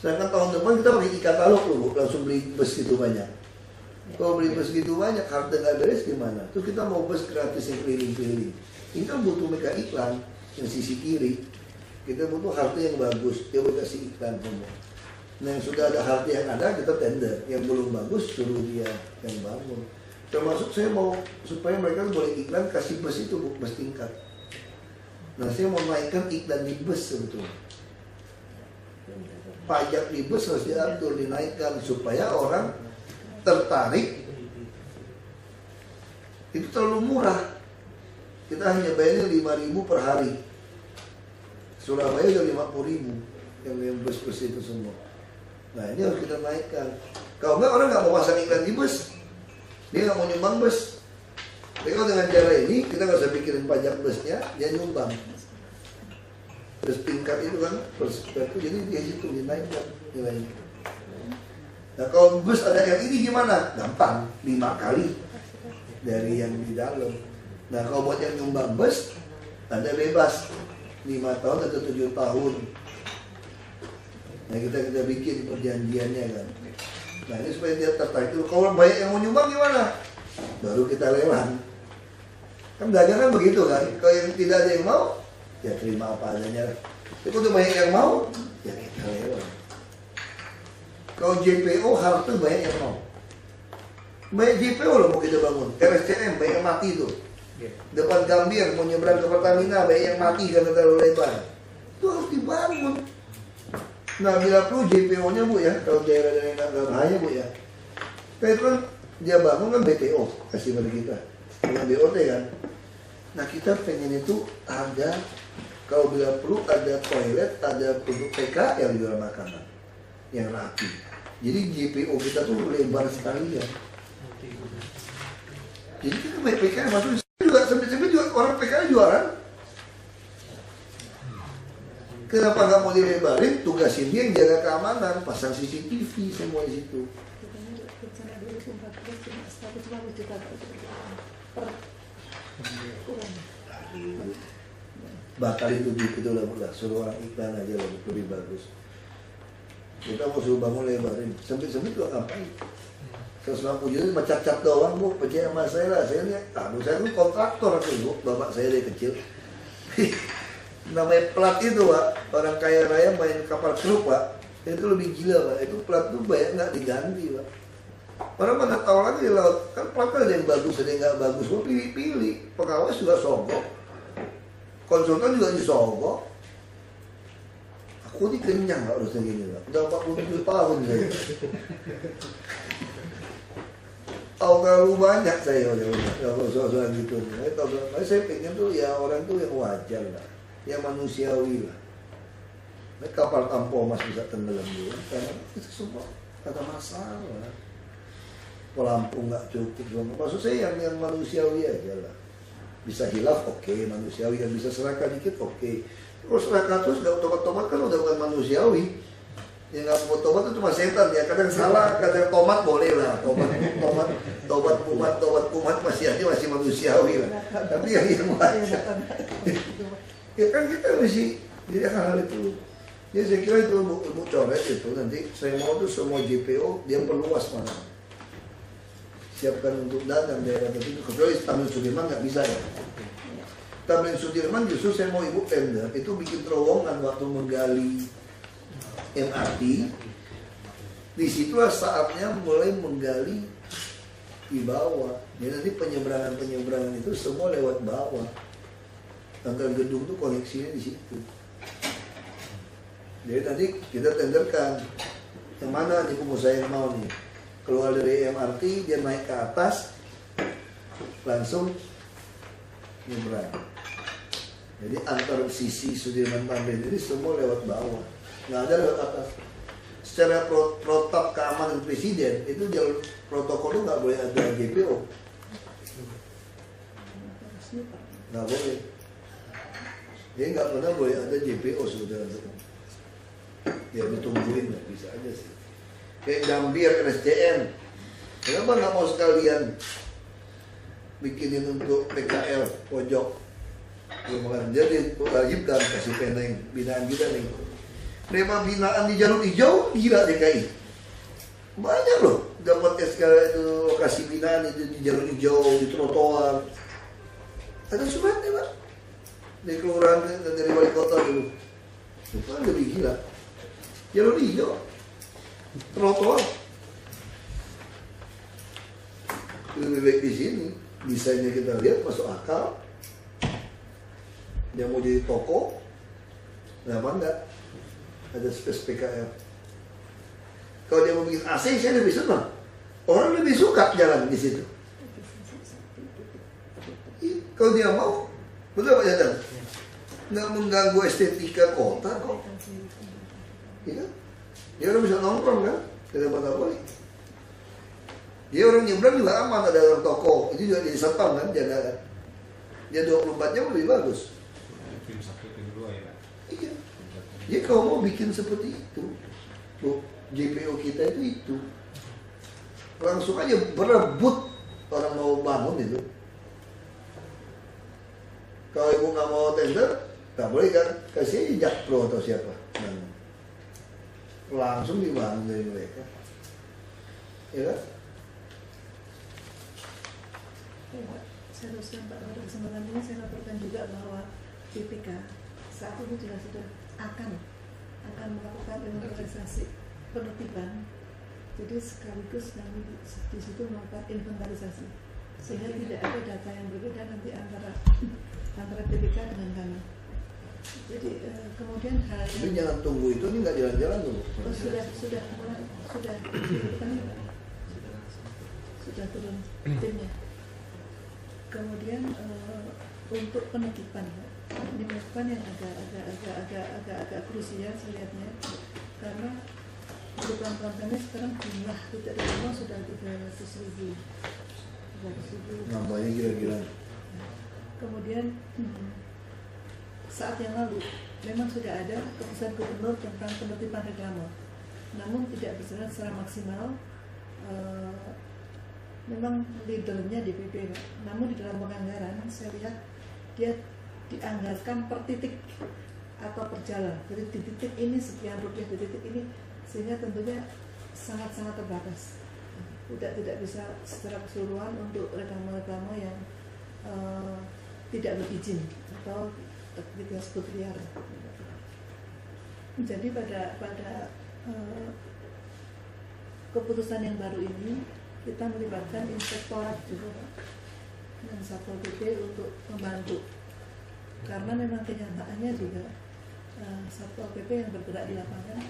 Sedangkan tahun depan kita pakai e-katalog loh Bu, langsung beli bus gitu banyak. Kalau beli bus gitu banyak, harta nggak beres gimana? Terus kita mau bus gratis yang keliling-keliling. Ini kan butuh mega iklan yang sisi kiri. Kita butuh harta yang bagus, dia boleh kasih iklan semua. Nah yang sudah ada halte yang ada kita tender, yang belum bagus suruh dia yang bangun. Termasuk saya mau supaya mereka boleh iklan kasih bus itu Bu, bus tingkat. Nah saya mau naikkan iklan di bus sebetulnya. Pajak di bus harus diatur, dinaikkan supaya orang tertarik. Itu terlalu murah. Kita hanya bayarnya 5.000 per hari. Surabaya udah 50.000 yang bus-bus itu semua. Nah ini harus kita naikkan. Kalau enggak orang nggak mau pasang iklan di bus, dia nggak mau nyumbang bus. Tapi kalau dengan cara ini kita nggak usah pikirin pajak busnya, dia nyumbang. Terus tingkat itu kan itu jadi dia situ dinaikkan nilainya. Nah kalau bus ada yang ini gimana? Gampang, 5 kali dari yang di dalam. Nah kalau buat yang nyumbang bus ada bebas 5 tahun atau 7 tahun. Nah kita bikin perjanjiannya kan. Nah ini supaya dia tertarik. Kalau banyak yang mau nyumbang gimana? Baru kita lelang. Kan dagangan begitu kan. Kalau yang tidak ada yang mau, ya terima apa adanya. Tapi kalau banyak yang mau, ya kita lelang. Kalau JPO harta banyak yang mau. Banyak JPO loh mau kita bangun. RSCM banyak yang mati tuh. Depan Gambir mau nyebrang ke Pertamina banyak yang mati karena terlalu lebar. Itu harus dibangun. Nah bila perlu JPO-nya Bu ya, kalau daerah-daerah yang agak bahaya Bu ya. Kayak itu kan dia bangun kan BTO kasih pada kita, dengan BOT kan. Nah kita pengen itu ada, kalau bila perlu ada toilet, ada produk PK yang jual makanan yang rapi. Jadi JPO kita tuh lebar sekali ya. Jadi kita banyak PK yang masuk juga, sampai juga orang PK jualan. Kenapa nggak mau dilebarin? Tugasin dia yang jaga keamanan, pasang CCTV semua di situ. Bakal itu gitu lah, suruh orang iklan aja lebih bagus. Kita mau suruh bangun lebarin, sempit-sempit juga ngapain? 150 juta cuma cat-cat doang Bu, percaya sama saya lah. Saya lihat, saya tuh kontraktor aku Bu, bapak saya dari kecil. Namanya plat itu Pak, orang kaya raya main kapal kerup Pak, itu lebih gila Pak, itu plat tuh banyak nggak diganti Pak. Orang mana tahu lagi di laut, kan plat ada yang bagus, ada yang nggak bagus, gue pilih-pilih, pengawas juga sogok, konsultan juga disogok. Aku ini kenyang Pak urusan gini Pak, udah 47 tahun saya. Tahu terlalu banyak saya kalau soal gitu. Saya pengen tuh ya orang tuh yang wajar lah, yang manusiawi lah. Nah, kapal tanpa mas bisa tenggelam dulu, karena itu semua ada masalah. Pelampung nggak cukup, maksud saya yang manusiawi aja lah. Bisa hilaf oke, manusiawi, yang bisa serakah dikit oke. Kalau serakah terus nggak tobat-tobat kan udah bukan manusiawi. Yang nggak mau tobat itu cuma setan ya, kadang salah, kadang tomat boleh lah, tobat kumat masih aja masih manusiawi lah. Tapi yang wajar. Ya kan kita mesti jadi hal itu. Ya saya kira itu Bu coret itu nanti saya mau tuh semua JPO dia perluas mana. Siapkan untuk dagang daerah tertentu. Kecuali Tamrin Sudirman nggak bisa ya. Tamrin Sudirman justru saya mau ibu tender itu bikin terowongan waktu menggali MRT. Disitulah saatnya mulai menggali di bawah. Jadi nanti penyeberangan itu semua lewat bawah. Antar gedung tuh koneksinya di situ. Jadi nanti kita tenderkan yang mana nih pengusaha yang mau nih. Keluar dari MRT dia naik ke atas langsung nyebrang. Jadi antar sisi Sudirman Tamrin ini semua lewat bawah, nggak ada lewat atas. Secara protap keamanan presiden itu jalur protokol itu nggak boleh ada JPO, nggak boleh. Dia nggak pernah boleh ada JPO sebetulnya. Ya ditungguin lah, bisa aja sih. Kayak Gambir, RSCM. Kenapa nggak mau sekalian bikinin untuk PKL pojok? Jadi wajibkan kasih peneng binaan kita nih. Memang binaan di jalur hijau gila DKI. Banyak loh dapat SK itu lokasi binaan itu di jalur hijau, di trotoar. Ada suratnya Pak. Dari kelurahan dan dari wali kota dulu. Itu kan lebih gila. Jalur hijau. trotoar. Lebih baik di sini, desainnya kita lihat masuk akal. Dia mau jadi toko, kenapa enggak? Ada space PKL. Kalau dia mau bikin AC, saya lebih senang. Orang lebih suka jalan di situ. Kalau dia mau, betul Pak Jadang? Nggak mengganggu estetika kota kok. Ya, dia orang bisa nongkrong kan, tidak apa-apa. Dia orang nyebrang juga aman, ada dalam toko. Itu juga jadi satpam kan, jaga kan. Dia 24 jam lebih bagus. Tim 1, tim 2 ya Pak? Iya. Jadi kalau mau bikin seperti itu, JPO kita itu langsung aja berebut orang mau bangun itu. Kalau ibu nggak mau tender, nggak boleh kan, kasih aja Jakpro atau siapa. Langsung dibangun dari mereka. Ya kan? Saya teruskan Pak, pada kesempatan ini saya laporkan juga bahwa BPK saat ini juga sudah akan melakukan inventarisasi penertiban. Jadi sekaligus kami di situ melakukan inventarisasi sehingga tidak ada data yang berbeda nanti antara BPK dengan kami. Jadi kemudian hal yang tapi jangan tunggu itu, ini nggak jalan-jalan dulu. sudah turun timnya. Kemudian untuk penertiban, ini merupakan yang agak krusial saya lihatnya, karena program kami sekarang jumlah titik rumah sudah 300.000. Nampaknya kira-kira. Kemudian saat yang lalu memang sudah ada keputusan gubernur tentang penertiban reklame, namun tidak berjalan secara maksimal. Memang leadernya DPP, namun di dalam penganggaran saya lihat dia dianggarkan per titik atau per jalan. Jadi di titik ini sekian rupiah, di titik ini, sehingga tentunya sangat-sangat terbatas. Tidak bisa secara keseluruhan untuk reklame-reklame yang tidak berizin atau kita sebut liar. Jadi pada keputusan yang baru ini kita melibatkan inspektorat juga Pak, dan Satpol PP untuk membantu, karena memang kenyataannya juga Satpol PP yang bergerak di lapangan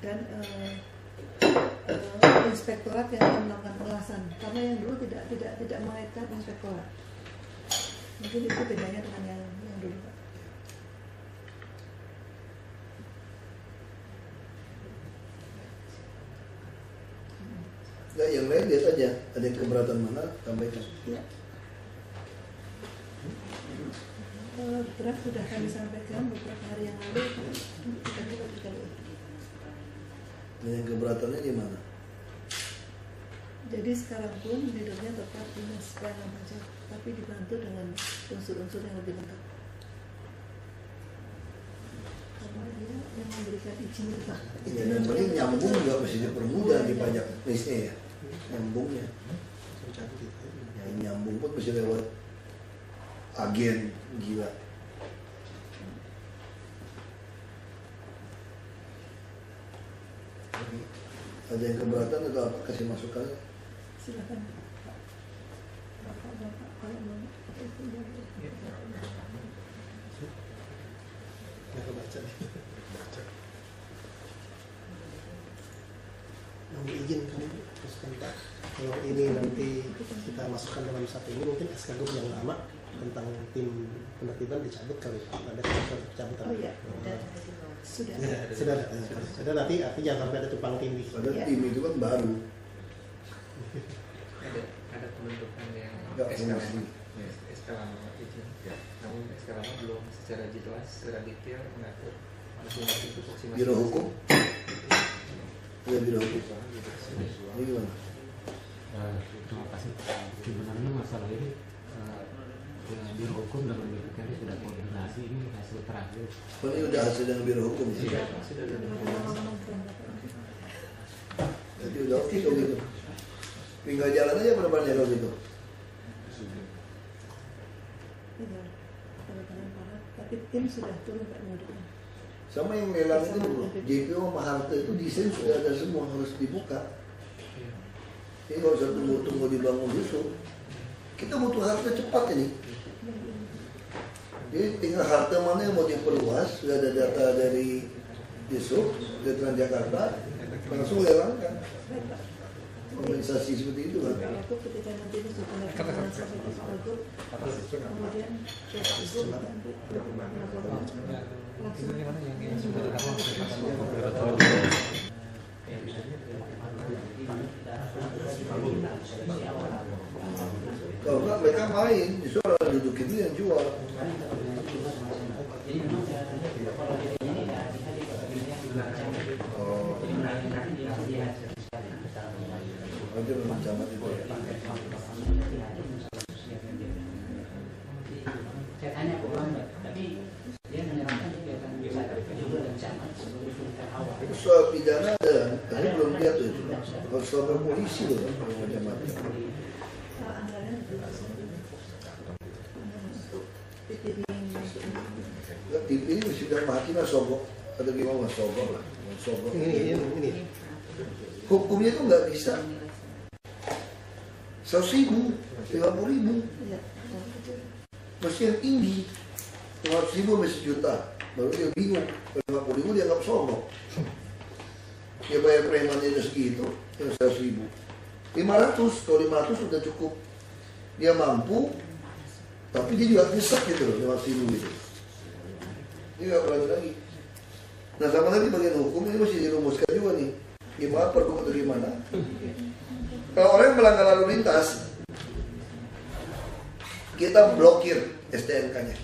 dan inspektorat yang melakukan pengawasan, karena yang dulu tidak mengaitkan inspektorat. Mungkin itu bedanya dengan yang dulu Pak. Nggak, yang lain lihat aja, ada yang keberatan mana, sampaikan. Ya. Draft sudah kami sampaikan beberapa hari yang lalu. Dan yang keberatannya di mana? Jadi sekarang pun leadernya tetap Dinas Pelayanan Pajak, tapi dibantu dengan unsur-unsur yang lebih lengkap. Karena dia yang memberikan izin kita. Yang penting nyambung juga mesti dipermudah di pajak listnya ya. Nyambungnya. Yang nyambung pun mesti lewat agen gila. Ada yang keberatan atau apa? Kasih masukan. Silakan. Bapak kalau mau itu Nggak kebaca nih. Mau izin kami teruskan Pak. Kalau ini nanti kita masukkan dalam satu ini, mungkin SKGUP yang lama tentang tim penertiban dicabut kali Pak. Ada pencabutan. Oh iya. Sudah. Ya, sudah nanti artinya jangan sampai ada tumpang tindih. Padahal tim itu kan baru. Ada pembentukan yang Nggak SK lama, fungsi. SK lama itu. Namun SK lama belum secara jelas, secara detail mengatur masing-masing tupoksi Biro hukum. Ya biro hukum. Ini gimana? Terima kasih. Sebenarnya masalah ini Biro Hukum dengan BPK sudah koordinasi, ini hasil terakhir. Oh, ini udah hasil dengan biro hukum ya? sudah Jadi udah oke kalau gitu. Tinggal jalan aja pada kalau gitu. Tapi tim sudah turun Pak Mudiknya. Sama yang lelang itu bro, JPO sama harta itu desain sudah ada semua, harus dibuka. Ini kalau usah tunggu-tunggu dibangun dulu. Kita butuh harta cepat ini. Jadi tinggal harta mana yang mau diperluas, sudah ada data dari Disub, dari Transjakarta, langsung lelangkan. Kompensasi seperti itu kan. Itu ketika nanti itu sudah melakukan sampai di Singapura, kemudian Bapak Ibu nanti kalau nggak mereka main, justru orang dudukin itu yang jual. Nanti mencamat itu. Saya tanya ke orang, tapi dia menyerahkan kegiatan wisata juga dan camat sebagai filter awal. Itu soal pidana ada, tapi belum lihat tuh itu. Kalau soal polisi loh, kalau macam-macam. TV ini sudah mati lah sogok, atau gimana sogok lah, sogok. Ini. Hukumnya itu nggak bisa. 100.000, 50.000. Mesti yang tinggi. 100.000 masih juta, baru dia bingung. 50.000 dia nggak sogok. Dia bayar premannya segitu, yang 100.000. 500, kalau 500 sudah cukup. Dia mampu, tapi dia juga nyesek gitu loh, 500.000 gitu. Ini nggak berani lagi. Nah sama lagi bagian hukum ini masih dirumuskan juga nih. Gimana pergub atau gimana? Kalau orang yang melanggar lalu lintas, kita blokir STNK-nya.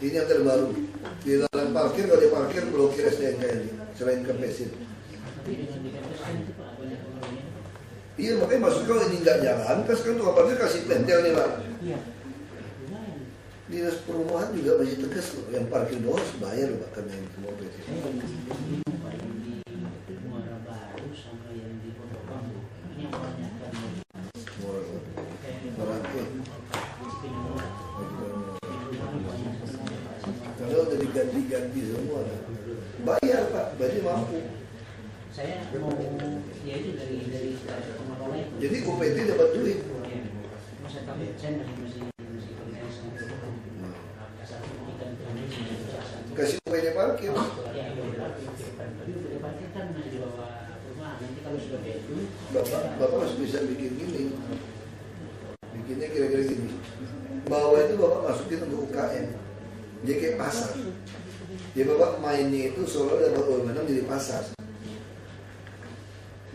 Ini yang terbaru. Di dalam parkir, kalau dia parkir blokir STNK-nya selain kepesin. Iya makanya maksud kalau ini nggak jalan, kan sekarang tukang parkir kasih pentel nih Pak. Dinas perumahan juga masih tegas loh, yang parkir doang harus bayar loh Pak, karena yang semua PT. Kalau udah diganti-ganti semua, bayar Pak, berarti mampu. Saya mau ya itu dari jadi UPT dapat duit. Saya masih kasih UPT parkir. Bapak harus bisa bikin gini. Bikinnya kira-kira gini. Bawah itu Bapak masukin untuk UKM. Jadi kayak pasar. Jadi Bapak mainnya itu seolah dapat UMN jadi pasar.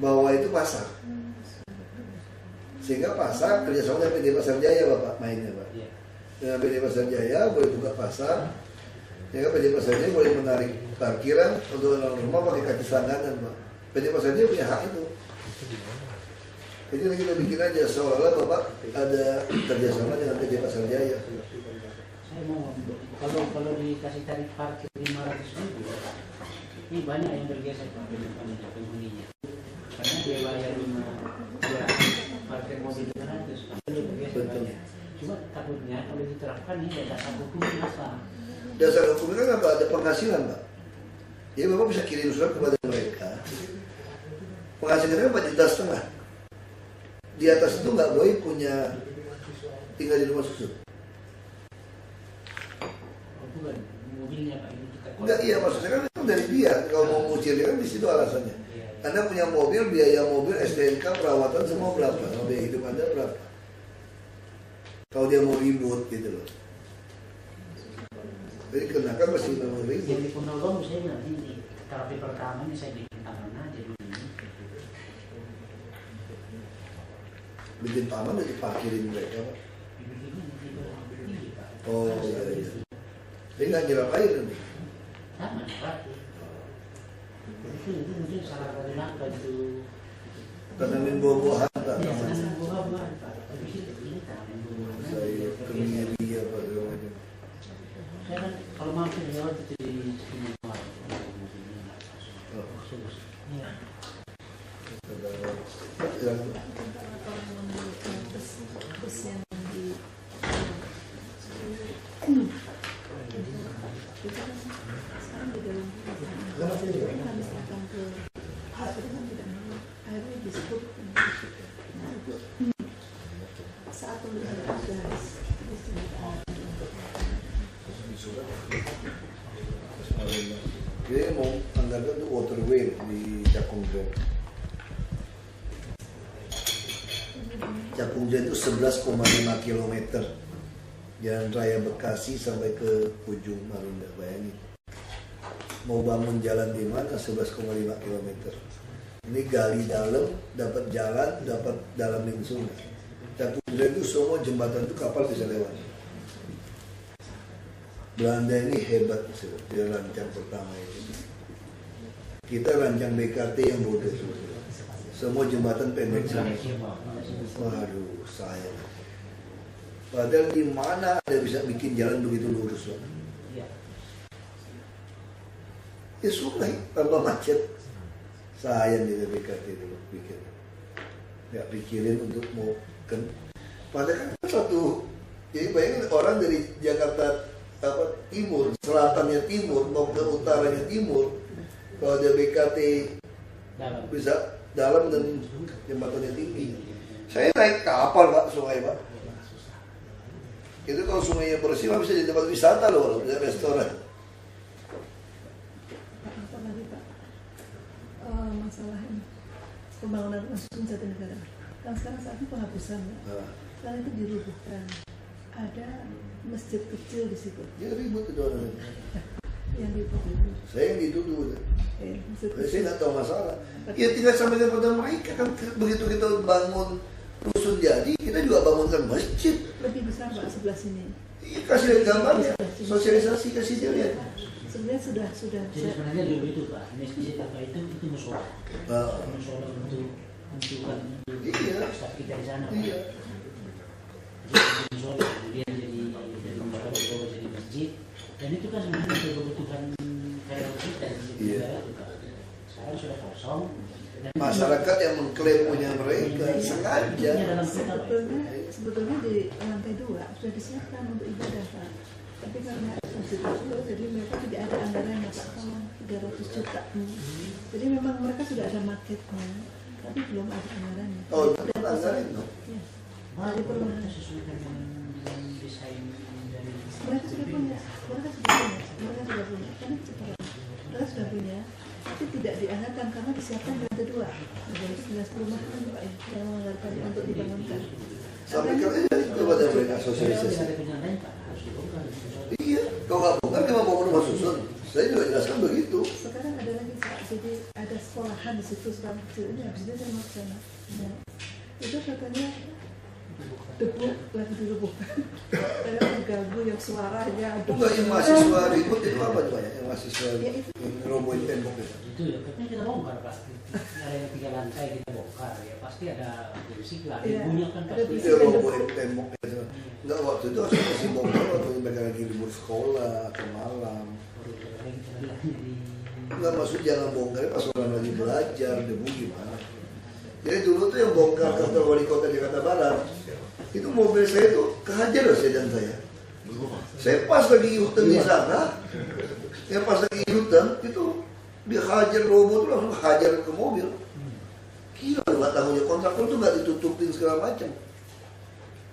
Bawah itu pasar. Sehingga pasar kerjasama dengan PD Pasar Jaya Bapak mainnya Pak. Dengan PD Pasar Jaya boleh buka pasar. Sehingga PD Pasar Jaya boleh menarik parkiran untuk orang rumah pakai kaki selangganan Pak. PD Pasar Jaya punya hak itu. Jadi kita bikin aja seolah-olah Bapak ada kerjasama dengan PD Pasar Jaya. Saya mau kalau dikasih tarif parkir 500.000, ini banyak yang bergeser Pak penghuninya. Karena dia bayar 5 parkir mobil 200 Pak. Bergeser. Cuma takutnya kalau diterapkan ini ada dasar hukum apa? Dasar hukumnya kan ada penghasilan Pak. Jadi Bapak bisa kirim surat kepada mereka. Penghasilannya 4,5 juta. Di atas itu nggak boleh punya tinggal di rumah susun. Bukan mobilnya Pak ini kita. Enggak, iya maksudnya kan itu dari dia. Kalau mau ngucir dia kan di situ alasannya. Anda punya mobil, biaya mobil, STNK, perawatan semua berapa? Kalau biaya hidup Anda berapa? Kalau dia mau ribut gitu loh. Jadi kenakan masih mau ribut. Jadi penolong saya bilang ini terapi pertama ini saya bikin taman aja dulu ini. Bikin taman udah diparkirin mereka Pak. Oh iya. Jadi nggak nyerap air nanti. Taman Pak. Itu mungkin salah satu langkah itu. Tanamin buah-buahan Pak. Ya, tanam buah-buahan Pak. Tapi ini taman buah-buahan. Saya kemiri apa segala macam. Saya kan kalau mampu lewat itu di sini Pak. bus yang di Itu kan sekarang di dalam kita habis datang ke itu kan tidak mau akhirnya disebut saat pemeliharaan garis dia mau anggarkan itu waterway di Cakung Jen. Cakung Jen itu 11,5 km jalan raya Bekasi sampai ke ujung Marunda. Bayangin mau bangun jalan di mana 11,5 km. Ini gali dalam, dapat jalan, dapat dalamin sungai. Cakung Jen itu semua jembatan itu kapal bisa lewat. Belanda ini hebat, dia rancang pertama ini. Kita rancang BKT yang bodoh. Semua jembatan pendek. Waduh, sayang. Padahal di mana ada bisa bikin jalan begitu lurus, Pak? Ya sungai, tambah macet. Sayang di BKT itu pikir. Nggak pikirin untuk mau kan. Padahal kan satu. Jadi bayangin orang dari Jakarta timur, selatannya timur, mau ke utaranya timur. Kalau ada BKT bisa dalam dan jembatannya tinggi. Saya naik kapal Pak, sungai Pak. Itu kalau sungainya bersih bisa jadi tempat wisata loh, bisa restoran. Apa lagi Pak? Masalah ini pembangunan Masjid Jatinegara. Kan sekarang saat ini penghapusan, kan itu dirubuhkan. Ada masjid kecil di situ. Ya ribut itu orang. Yang dituduh. Saya yang dituduh. Saya nggak tahu masalah. Ya tinggal sampaikan pada mereka kan begitu kita bangun rusun jadi kita juga bangunkan masjid. Lebih besar Pak sebelah sini. Iya kasih lihat gambarnya, sosialisasi kasih dia lihat. Sebenarnya sudah. Jadi sebenarnya dulu itu Pak, masjid apa itu musola. Musola untuk iya. Kita di sana. Iya. Musola kemudian jadi lembaga berubah jadi masjid dan itu kan sebenarnya kebutuhan kayak kita di negara juga. Sekarang sudah kosong. Masyarakat yang mengklaim punya mereka sengaja. Sebetulnya di lantai 2 sudah disiapkan untuk ibadah Pak. Tapi karena masjid itu jadi mereka tidak ada anggarannya Pak, kalau 300 juta. Jadi memang mereka sudah ada marketnya, tapi belum ada anggarannya. Oh, itu anggaran itu. Ya. Jadi perlu sesuaikan dengan desain dari mereka sudah punya. Mereka sudah punya. Tapi tidak dianggarkan karena disiapkan di lantai 2. Jadi 11 perumahan Pak yang menganggarkan untuk dibangunkan. Sampaikan aja itu pada mereka sosialisasi. Iya, kalau nggak bongkar dia mau bangun rumah susun. Saya juga jelaskan begitu. Sekarang ada lagi Pak, jadi ada sekolahan di situ sekarang kecil ini habis itu saya mau ke sana. Nah, itu katanya debu lagi dirubuhkan. Karena mengganggu yang suaranya. Enggak, yang mahasiswa ribut itu apa tuh ya? Yang mahasiswa yang robohin tembok itu. Itu ya, tapi kita bongkar Pak. Ada yang 3 lantai kita bongkar ya, pasti ada berisik lah. Ibunya kan pasti. Dia robohin tembok itu. Enggak, waktu itu harus masih bongkar waktu mereka lagi libur sekolah atau malam. Enggak, maksud jangan bongkar pas orang lagi belajar, debu gimana. Jadi dulu tuh yang bongkar kantor wali kota Jakarta Barat, itu mobil saya tuh kehajar loh sedan saya. Saya pas lagi hutan di sana, ya pas lagi hutan itu dia hajar robot tuh langsung hajar ke mobil. Gila nggak tahunya kontraktor tuh nggak ditutupin segala macam.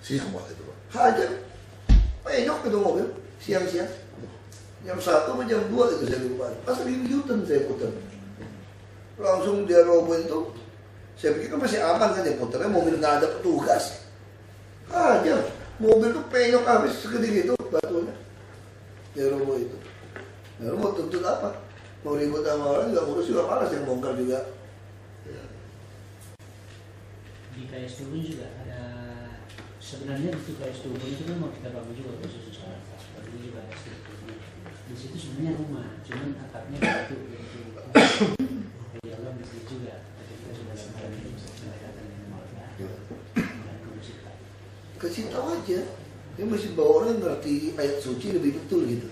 Siapa itu Pak? Hajar, penyok itu mobil siang-siang. Jam 1 atau jam 2 itu saya lupa. Pas lagi hutan saya putar, langsung dia robotin tuh. Saya pikir kan masih aman kan ya putarnya, mobil nggak ada petugas. Aja, mobil tuh penyok habis segede gitu batunya. Ya robo itu. Nah, mau tuntut apa? Mau ribut sama orang juga ngurus juga malas yang bongkar juga. Ya. Di KS Turun juga ada, sebenarnya di KS Turun itu kan mau kita bangun juga khusus sekarang. Tapi juga KS Turun. Di situ sebenarnya rumah, cuman atapnya itu di dalam masjid juga. Kasih tahu aja, dia masih bawa orang ngerti ayat suci lebih betul gitu.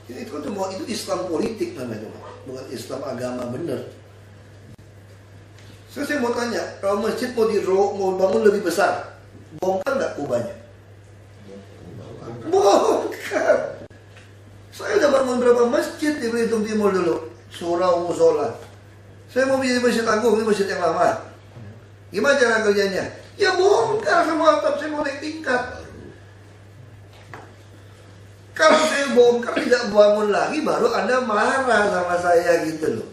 Jadi itu kan semua itu Islam politik namanya, bukan Islam agama bener. Saya mau tanya, kalau masjid mau bangun lebih besar, bongkar nggak kubahnya? Bongkar. bangun berapa masjid di Belitung Timur dulu? Surau musola. Saya mau bikin masjid agung, ini masjid yang lama. Gimana cara kerjanya? Ya bongkar semua atap, saya mau naik tingkat. Kalau saya bongkar tidak bangun lagi, baru Anda marah sama saya gitu loh.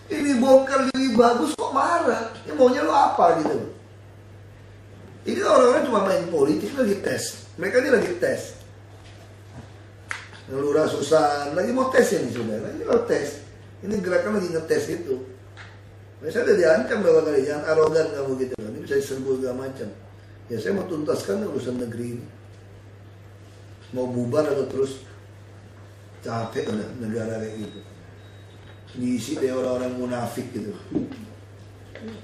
Ini bongkar lebih bagus kok marah? Ini maunya lo apa gitu loh. Ini orang-orang cuma main politik, lagi tes. Mereka ini lagi tes. Lurah Susan lagi mau tes ini saudara. Ini lo tes. Ini gerakan lagi ngetes itu. Saya udah diancam berapa kali, jangan arogan kamu gitu. Ini bisa diserbu segala macam. Ya saya mau tuntaskan urusan negeri ini. Mau bubar atau terus capek udah negara kayak gitu. Diisi dari orang-orang munafik gitu.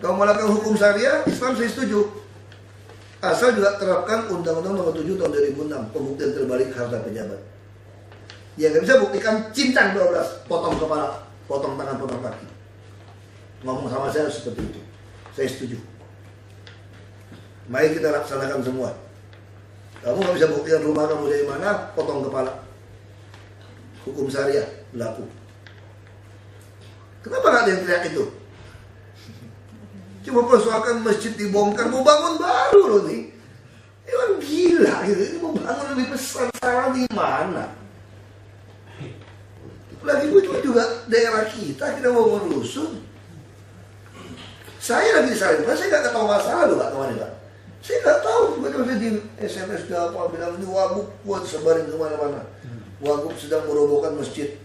Kalau melakukan hukum syariah, Islam saya setuju. Asal juga terapkan Undang-Undang Nomor 7 Tahun 2006 pembuktian terbalik harta pejabat. Ya nggak bisa buktikan cincang 12, potong kepala, potong tangan, potong kaki. Ngomong sama saya seperti itu. Saya setuju. Mari kita laksanakan semua. Kamu nggak bisa buktikan rumah kamu dari mana, potong kepala. Hukum syariah berlaku. Kenapa nggak ada yang teriak itu? Cuma persoalkan masjid dibongkar, mau bangun baru loh nih. Ini orang gila gitu. Ini mau bangun lebih besar, salah di mana? Lagi itu juga daerah kita mau merusun. Saya lagi di sana, saya nggak tahu masalah loh Pak kemarin Pak. Saya nggak tahu, tiba-tiba di SMS apa bilang ini Wagub buat sebarin kemana-mana. Wagub sedang merobohkan masjid.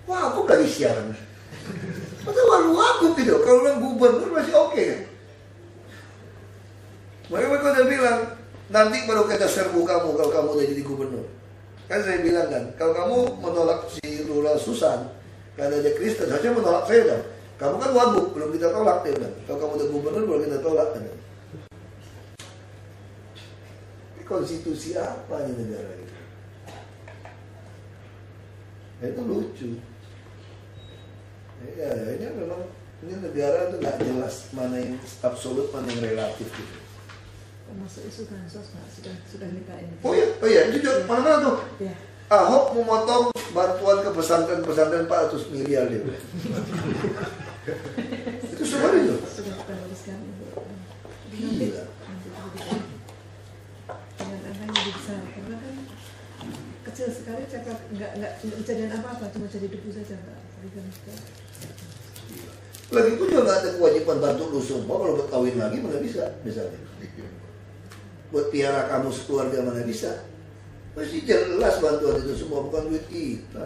Wagub lagi siaran. Padahal Wagub gitu, kalau orang gubernur masih oke kan. Mereka udah bilang, nanti baru kita serbu kamu kalau kamu udah jadi gubernur. Kan saya bilang kan, kalau kamu menolak si Lula Susan, karena dia Kristen, harusnya menolak saya kan. Kamu kan Wagub, belum kita tolak dia kan. Kalau kamu udah gubernur, baru kita tolak kan. Ini konstitusi apa ini negara ini? Nah, itu lucu. Ya, ini memang ini negara itu nggak jelas mana yang absolut, mana yang relatif gitu. Masuk isu bansos Pak, sudah kita ini. Oh iya, jujur, mana tuh? Ya. Ahok memotong bantuan ke pesantren-pesantren 400 miliar dia. Itu semua itu. Sudah kita luruskan Ibu. Gila. Dengan angka yang lebih besar, karena kan kecil sekali cakap nggak kejadian apa-apa, cuma jadi debu saja Pak. Lagi pun juga nggak ada kewajiban bantu lu semua kalau buat kawin lagi mana bisa misalnya. Buat piara kamu sekeluarga mana bisa. Pasti jelas bantuan itu semua bukan duit kita.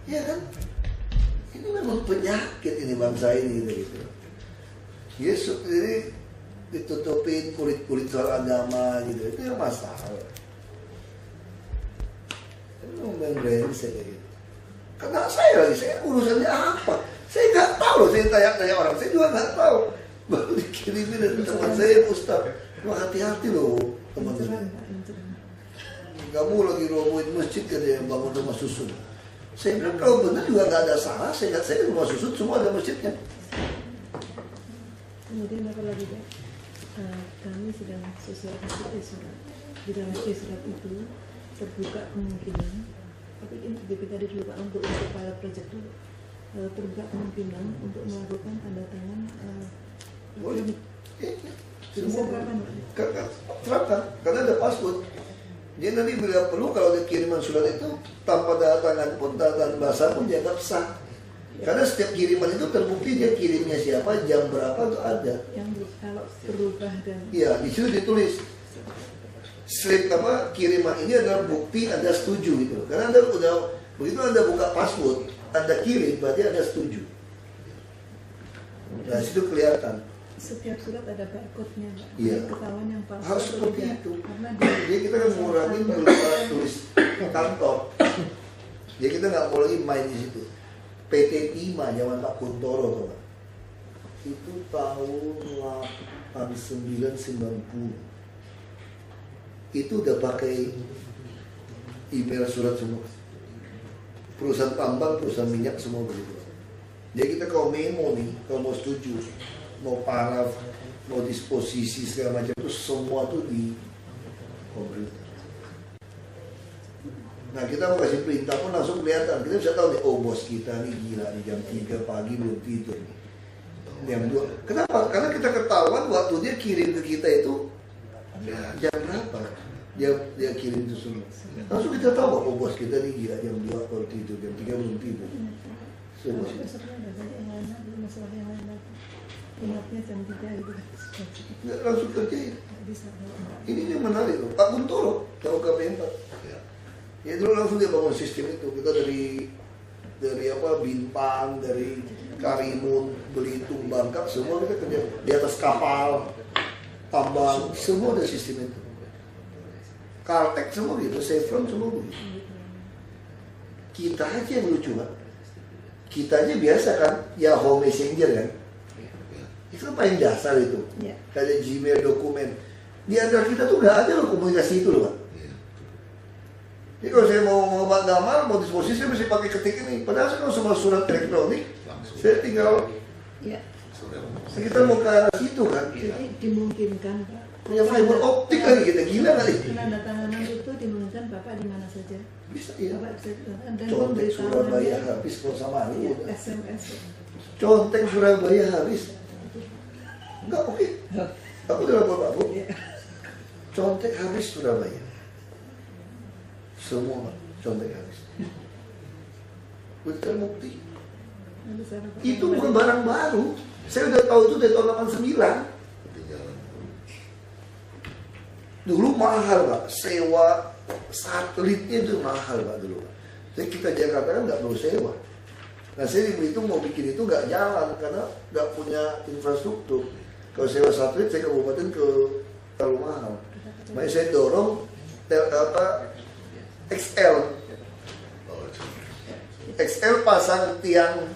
Ya kan? Ini memang penyakit ini bangsa ini gitu. Yesus ini ditutupin kulit-kulit soal agama gitu. Itu yang masalah. Itu memang brengsek kayak gitu. Karena saya urusannya apa? Saya nggak tahu loh, saya tanya orang, saya juga nggak tahu. Baru dikirimin dari teman saya, Ustaz. Wah hati-hati loh teman-teman. Kamu lagi robohin masjid kan yang bangun rumah susun. Saya bilang kalau benar juga nggak ada salah. Saya ingat saya rumah susun semua ada masjidnya. Kemudian apa lagi Pak? Kami sedang sosialisasi surat. Di dalam surat itu terbuka kemungkinan. Tapi ini tadi dulu Pak untuk pilot project itu terbuka kemungkinan untuk melakukan tanda tangan. Boleh. Bisa kapan Pak? Terapkan, karena ada password. Dia nanti bila perlu kalau dia kiriman surat itu tanpa tanda tangan pun, tanda tangan bahasa pun dianggap sah. Karena setiap kiriman itu terbukti dia kirimnya siapa, jam berapa itu ada. Yang kalau berubah dan. Iya, di situ ditulis slip apa kiriman ini adalah bukti Anda setuju gitu. Karena Anda udah begitu Anda buka password, Anda kirim berarti Anda setuju. Nah, situ kelihatan. Setiap surat ada barcode-nya, Pak. Iya. Ketahuan yang palsu. Harus seperti tidak. itu. Karena Jadi kita kan mengurangi tulis kantor. Jadi kita nggak mau lagi main di situ. PT Timah zaman Pak Kuntoro tuh, Pak. Itu tahun 89-90. Itu udah pakai email surat semua. Perusahaan tambang, perusahaan minyak semua begitu. Jadi kita kalau memo nih, kalau mau setuju, mau paraf, mau disposisi segala macam itu semua tuh di komputer. Nah kita mau kasih perintah pun langsung kelihatan. Kita bisa tahu nih, oh bos kita nih gila nih jam 3 pagi belum tidur nih. Jam 2. Kenapa? Karena kita ketahuan waktu dia kirim ke kita itu jam berapa. Dia kirim itu semua. Langsung kita tahu, oh bos kita nih gila jam 2 baru tidur, jam 3 belum tidur. Semua sih. Ingatnya jam 3 itu Nggak langsung kerjain. Ini yang menarik loh. Pak Guntoro, tahu KP4. Ya dulu langsung dia bangun sistem itu. Kita dari apa Bintang, dari Karimun, Belitung, Bangka, semua kita kerja di atas kapal, tambang, semua ada sistem itu. Caltech semua gitu, Chevron semua gitu. Kita aja yang lucu kan. Kita aja biasa kan, Yahoo Messenger kan. Itu kan paling dasar itu. Kayak Gmail, dokumen. Di antara kita tuh gak ada loh komunikasi itu loh Pak. Jadi kalau saya mau gambar, mau disposisi, saya mesti pakai ketik ini. Padahal saya kalau semua surat elektronik, saya tinggal kita mau ke arah situ kan. Jadi dimungkinkan Pak. Punya fiber optik lagi kita, gila kali. Penandatanganan itu dimungkinkan Bapak di mana saja. Bisa ya. Bapak bisa dan Contek Surabaya habis kalau sama lu. SMS. Contek Surabaya habis. Enggak oke. Aku udah lapor Pak Bu. Contek habis Surabaya. Semua contek habis. Betul bukti. Itu bukan barang baru. Saya udah tahu itu dari tahun 89. Dulu mahal Pak, sewa satelitnya itu mahal Pak dulu Pak. Jadi kita Jakarta kan nggak perlu sewa. Nah saya di Belitung mau bikin itu nggak jalan karena nggak punya infrastruktur. Kalau sewa satelit saya kabupaten terlalu mahal. Makanya saya dorong XL pasang tiang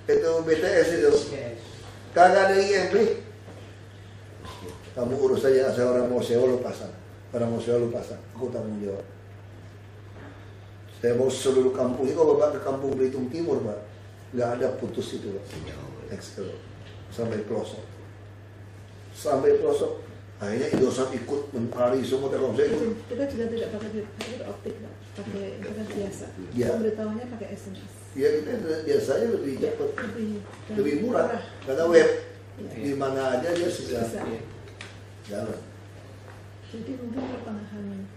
itu BTS itu. Kagak ada IMB. Kamu urus saja, asal orang mau sewa lo pasang. Orang mau sewa lo pasang, aku tanggung jawab. Saya mau seluruh kampung ini, kalau Bapak ke kampung Belitung Timur Pak, nggak ada putus itu Pak. XL sampai pelosok. Sampai pelosok. Akhirnya Indosat ikut mencari semua Telkomsel ikut. Kita juga tidak pakai fiber optik Pak, pakai internet biasa. Ya. Pemberitahuannya pakai SMS. Ya kita biasanya lebih cepat, lebih murah. Karena web di mana aja dia sudah jalan. Jadi mungkin pertengahan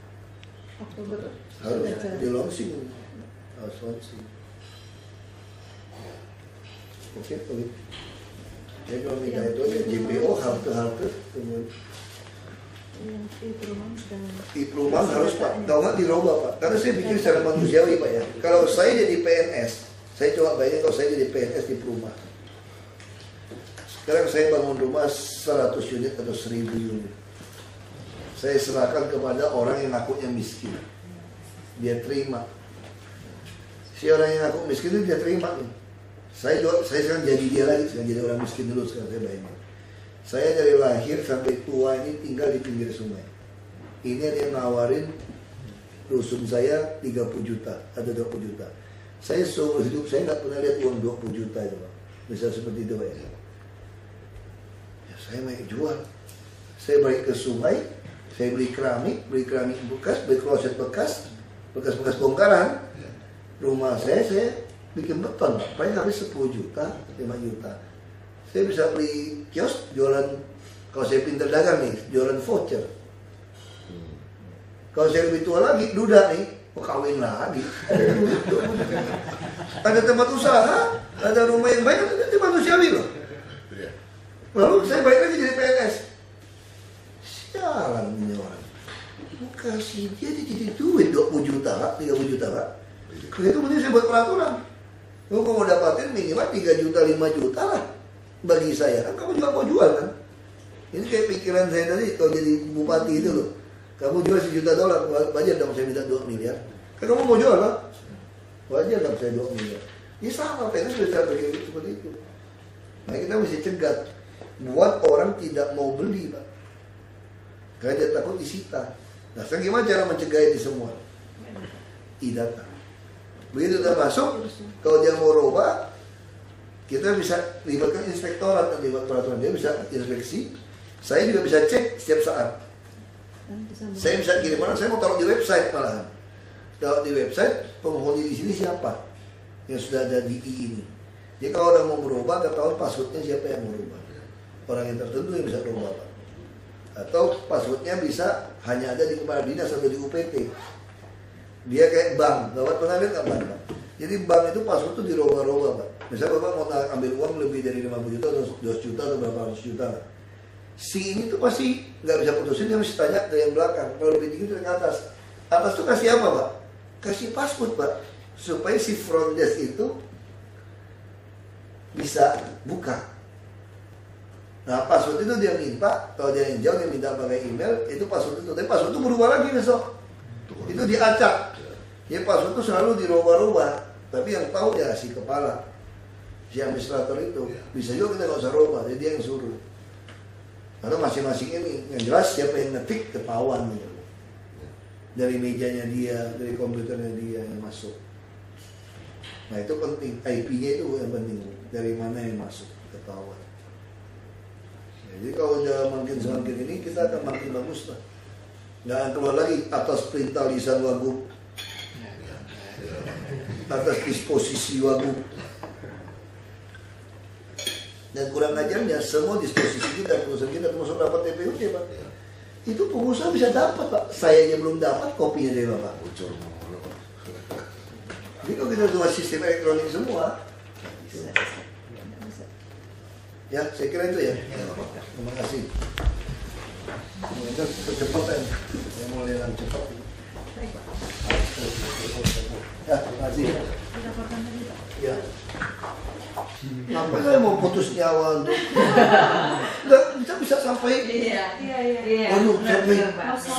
Oktober Harus sudah jalan. di launching, harus launching. Oke. Jadi kalau minta itu aja JPO halte kemudian Ipluman harus Pak, kalau nggak dirubah Pak. Karena saya pikir secara manusiawi Pak ya. Kalau saya jadi PNS, saya coba bayangin kalau saya jadi PNS di perumahan. Sekarang saya bangun rumah 100 unit atau 1000 unit. Saya serahkan kepada orang yang ngakunya miskin. Dia terima. Si orang yang ngaku miskin itu dia terima nih. Saya sekarang jadi dia lagi, saya jadi orang miskin dulu sekarang saya bayangin. Saya dari lahir sampai tua ini tinggal di pinggir sungai. Ini ada yang nawarin rusun saya 30 juta atau 20 juta. Saya seumur hidup saya nggak pernah lihat uang 20 juta itu Pak. Bisa seperti itu Pak ya. Saya mau jual. Saya balik ke sungai, saya beli keramik bekas, beli kloset bekas bongkaran. Rumah saya bikin beton, Pak. Paling habis 10 juta, 5 juta. Saya bisa beli kios, jualan, kalau saya pintar dagang nih, jualan voucher. Kalau saya lebih tua lagi, duda nih, mau kawin lagi. Ada tempat usaha, ada rumah yang baik, itu manusiawi loh. Lalu saya balik lagi jadi PNS. Sialan ini orang. Kasih dia jadi duit 20 juta, 30 juta, Pak. Kalau itu mending saya buat peraturan. Kamu mau dapatin minimal 3 juta, 5 juta lah. Bagi saya, kan kamu juga mau jual kan. Ini kayak pikiran saya tadi, kalau jadi bupati itu loh. Kamu jual $1 juta, wajar dong saya minta 2 miliar. Kan kamu mau jual lah. Wajar dong saya 2 miliar. Ini sama, PNS bisa berpikir seperti itu. Nah kita mesti cegat. Buat orang tidak mau beli, Pak. Karena dia takut disita. Nah sekarang gimana cara mencegah ini semua? E-data. Begitu udah masuk, kalau dia mau robah, kita bisa libatkan inspektorat dan libat peraturan. Dia bisa inspeksi. Saya juga bisa cek setiap saat. Saya bisa kirim mana, saya mau taruh di website malahan. Kalau di website, penghuni di sini siapa yang sudah ada di I ini. Jadi kalau orang mau berubah, ketahuan passwordnya siapa yang merubah. Orang yang tertentu yang bisa berubah, Pak. Atau passwordnya bisa hanya ada di kepala dinas atau di UPT. Dia kayak bank, Bapak pernah lihat nggak bank, Pak? Jadi bank itu password itu dirubah-rubah, Pak. Misalnya Bapak mau ambil uang lebih dari 50 juta atau 2 juta atau berapa ratus juta. Si ini tuh pasti nggak bisa putusin, dia mesti tanya ke yang belakang. Kalau lebih tinggi itu ke atas. Atas tuh kasih apa, Pak? Kasih password, Pak. Supaya si front desk itu bisa buka. Nah, password itu dia minta, kalau dia yang jauh dia minta pakai email, itu password itu. Tapi password itu berubah lagi besok. Itu diacak. Ya password itu selalu dirubah-rubah. Tapi yang tahu ya si kepala, si administrator itu. Bisa juga kita nggak usah rubah, jadi dia yang suruh. Karena masing-masing ini, yang jelas siapa yang ngetik ketahuan gitu. Dari mejanya dia, dari komputernya dia yang masuk. Nah itu penting, IP-nya itu yang penting. Dari mana yang masuk, ketahuan. Jadi kalau udah makin semakin ini, kita akan makin bagus lah. Nggak akan keluar lagi atas perintah lisan Wagub, atas disposisi Wagub. Dan kurang ajarnya semua disposisi kita, perusahaan kita termasuk dapat TPUD, Pak. Itu pengusaha bisa dapat, Pak. Saya aja belum dapat kopinya dari Bapak. Bocor. Jadi kalau kita buat sistem elektronik semua, ya saya kira itu ya. Terima kasih. Kita percepatan, saya mau lihat cepat. Ya, terima kasih. Ya. Apa saya mau putus nyawa untuk nggak bisa sampai waduh sampai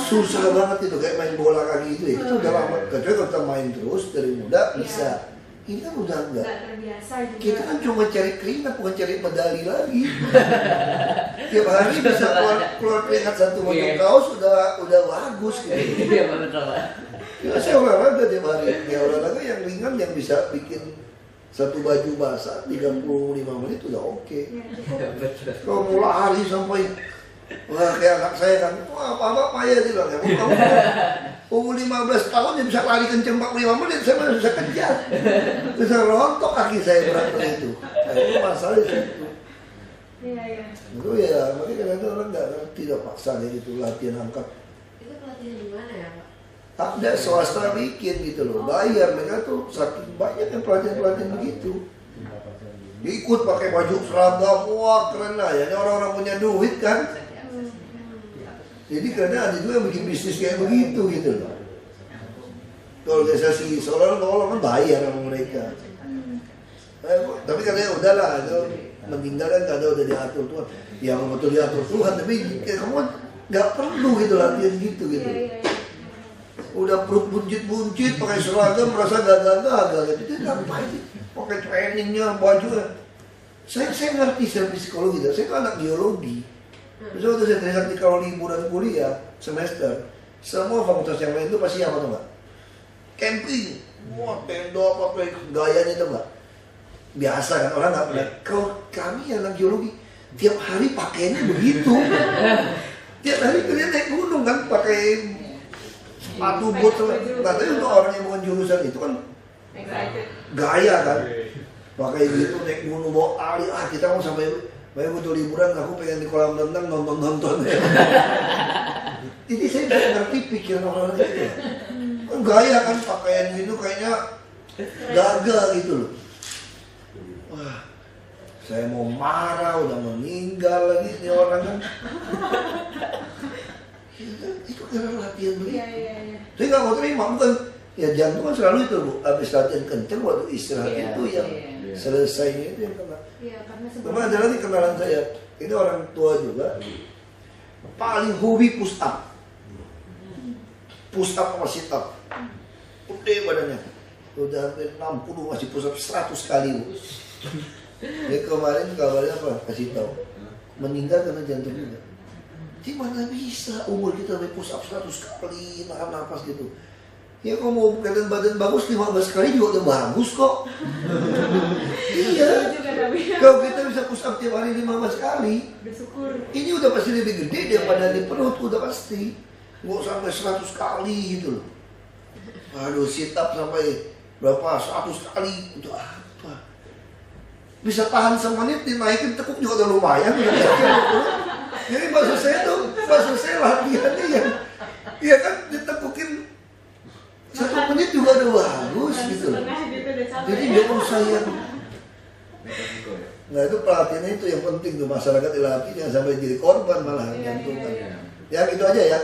susah banget itu kayak main bola kaki itu itu udah lama. Kecuali kalau kita main terus dari muda bisa. Ini kan udah enggak terbiasa juga. Kita kan cuma cari keringat bukan cari medali lagi. Tiap hari bisa keluar keringat satu baju kaos udah bagus gitu. Iya betul Pak. Ya saya olahraga tiap hari. Ya olahraga yang ringan yang bisa bikin satu baju basah 35 menit udah oke. Kalau mau lari sampai wah kayak anak saya kan, wah apa payah dia bilang, kamu umur 15 tahun dia bisa lari kenceng 45 menit, saya masih bisa kejar, bisa rontok kaki saya berat itu. Nah, itu masalah itu. Itu ya, makanya kadang-kadang orang nggak ngerti, tidak paksa gitu latihan angkat. Itu pelatihan di mana ya Pak? Ada swasta bikin gitu loh, bayar mereka tuh saking banyak yang pelatihan begitu. Ikut pakai baju seragam, wah keren lah ya, ini orang-orang punya duit kan. Jadi karena ada juga yang bikin bisnis kayak begitu gitu loh. Organisasi solar kan bayar sama mereka. Tapi katanya udahlah, itu meninggal kan kadang udah diatur Tuhan. Ya betul diatur Tuhan, tapi kamu nggak perlu gitu latihan gitu gitu. Udah perut buncit-buncit pakai seragam merasa gagal-gagal gitu. Itu ngapain sih? Pakai trainingnya, bajunya. Saya ngerti secara psikologi, saya kan anak biologi. Terus waktu saya teringat kalau liburan kuliah semester, semua fakultas yang lain itu pasti apa tuh Mbak? Camping, wah tenda apa gayanya itu Mbak. Biasa kan orang nggak pernah. Kalau kami anak geologi tiap hari pakainya begitu. Tiap hari kalian naik gunung kan pakai sepatu bot. Katanya untuk orang yang bukan jurusan itu kan gaya kan. Pakai gitu naik gunung bawa tali, kita mau sampai butuh liburan, aku pengen di kolam renang nonton ya. Jadi saya bisa ngerti pikiran orang-orang itu. Kan gaya kan pakaian gitu kayaknya gagal gitu loh. Wah, saya mau marah udah meninggal lagi nih orang kan. Itu karena latihan begitu. Saya nggak mau terima, bukan. Ya jantung kan selalu itu Bu, habis latihan kenceng waktu istirahat itu yang selesainya itu yang kena. Kemudian ada lagi kenalan saya, ini orang tua juga, paling hobi push up sama sit up, udah badannya, udah hampir 60 masih push up 100 kali Bu. Jadi kemarin kabarnya apa? Kasih tahu, meninggal karena jantung juga. Gimana bisa umur kita push up 100 kali, nahan nafas gitu. Ya kalau mau kelihatan badan bagus 15 kali juga udah bagus kok. Iya. Kalau kita bisa push up tiap hari 15 kali, bersyukur. Ini udah pasti lebih gede daripada di perut, udah pasti. Nggak sampai 100 kali gitu loh. Aduh, sit up sampai berapa 100 kali itu apa? Bisa tahan semenit dinaikin tekuk juga udah lumayan. Jadi maksud saya latihannya yang iya kan ditekukin 1 menit juga udah bagus gitu. Jadi dia usah yang nah itu pelatihannya itu yang penting tuh, masyarakat dilatih jangan sampai jadi korban malah jantungan. Ya gitu aja ya.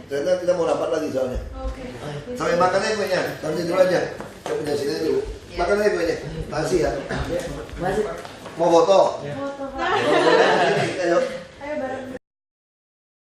Karena kita mau rapat lagi soalnya. Sampai makan aja kuenya, nanti dulu aja. Kita punya sini dulu. Makan aja kuenya. Masih ya. Mau foto? Foto. Ayo.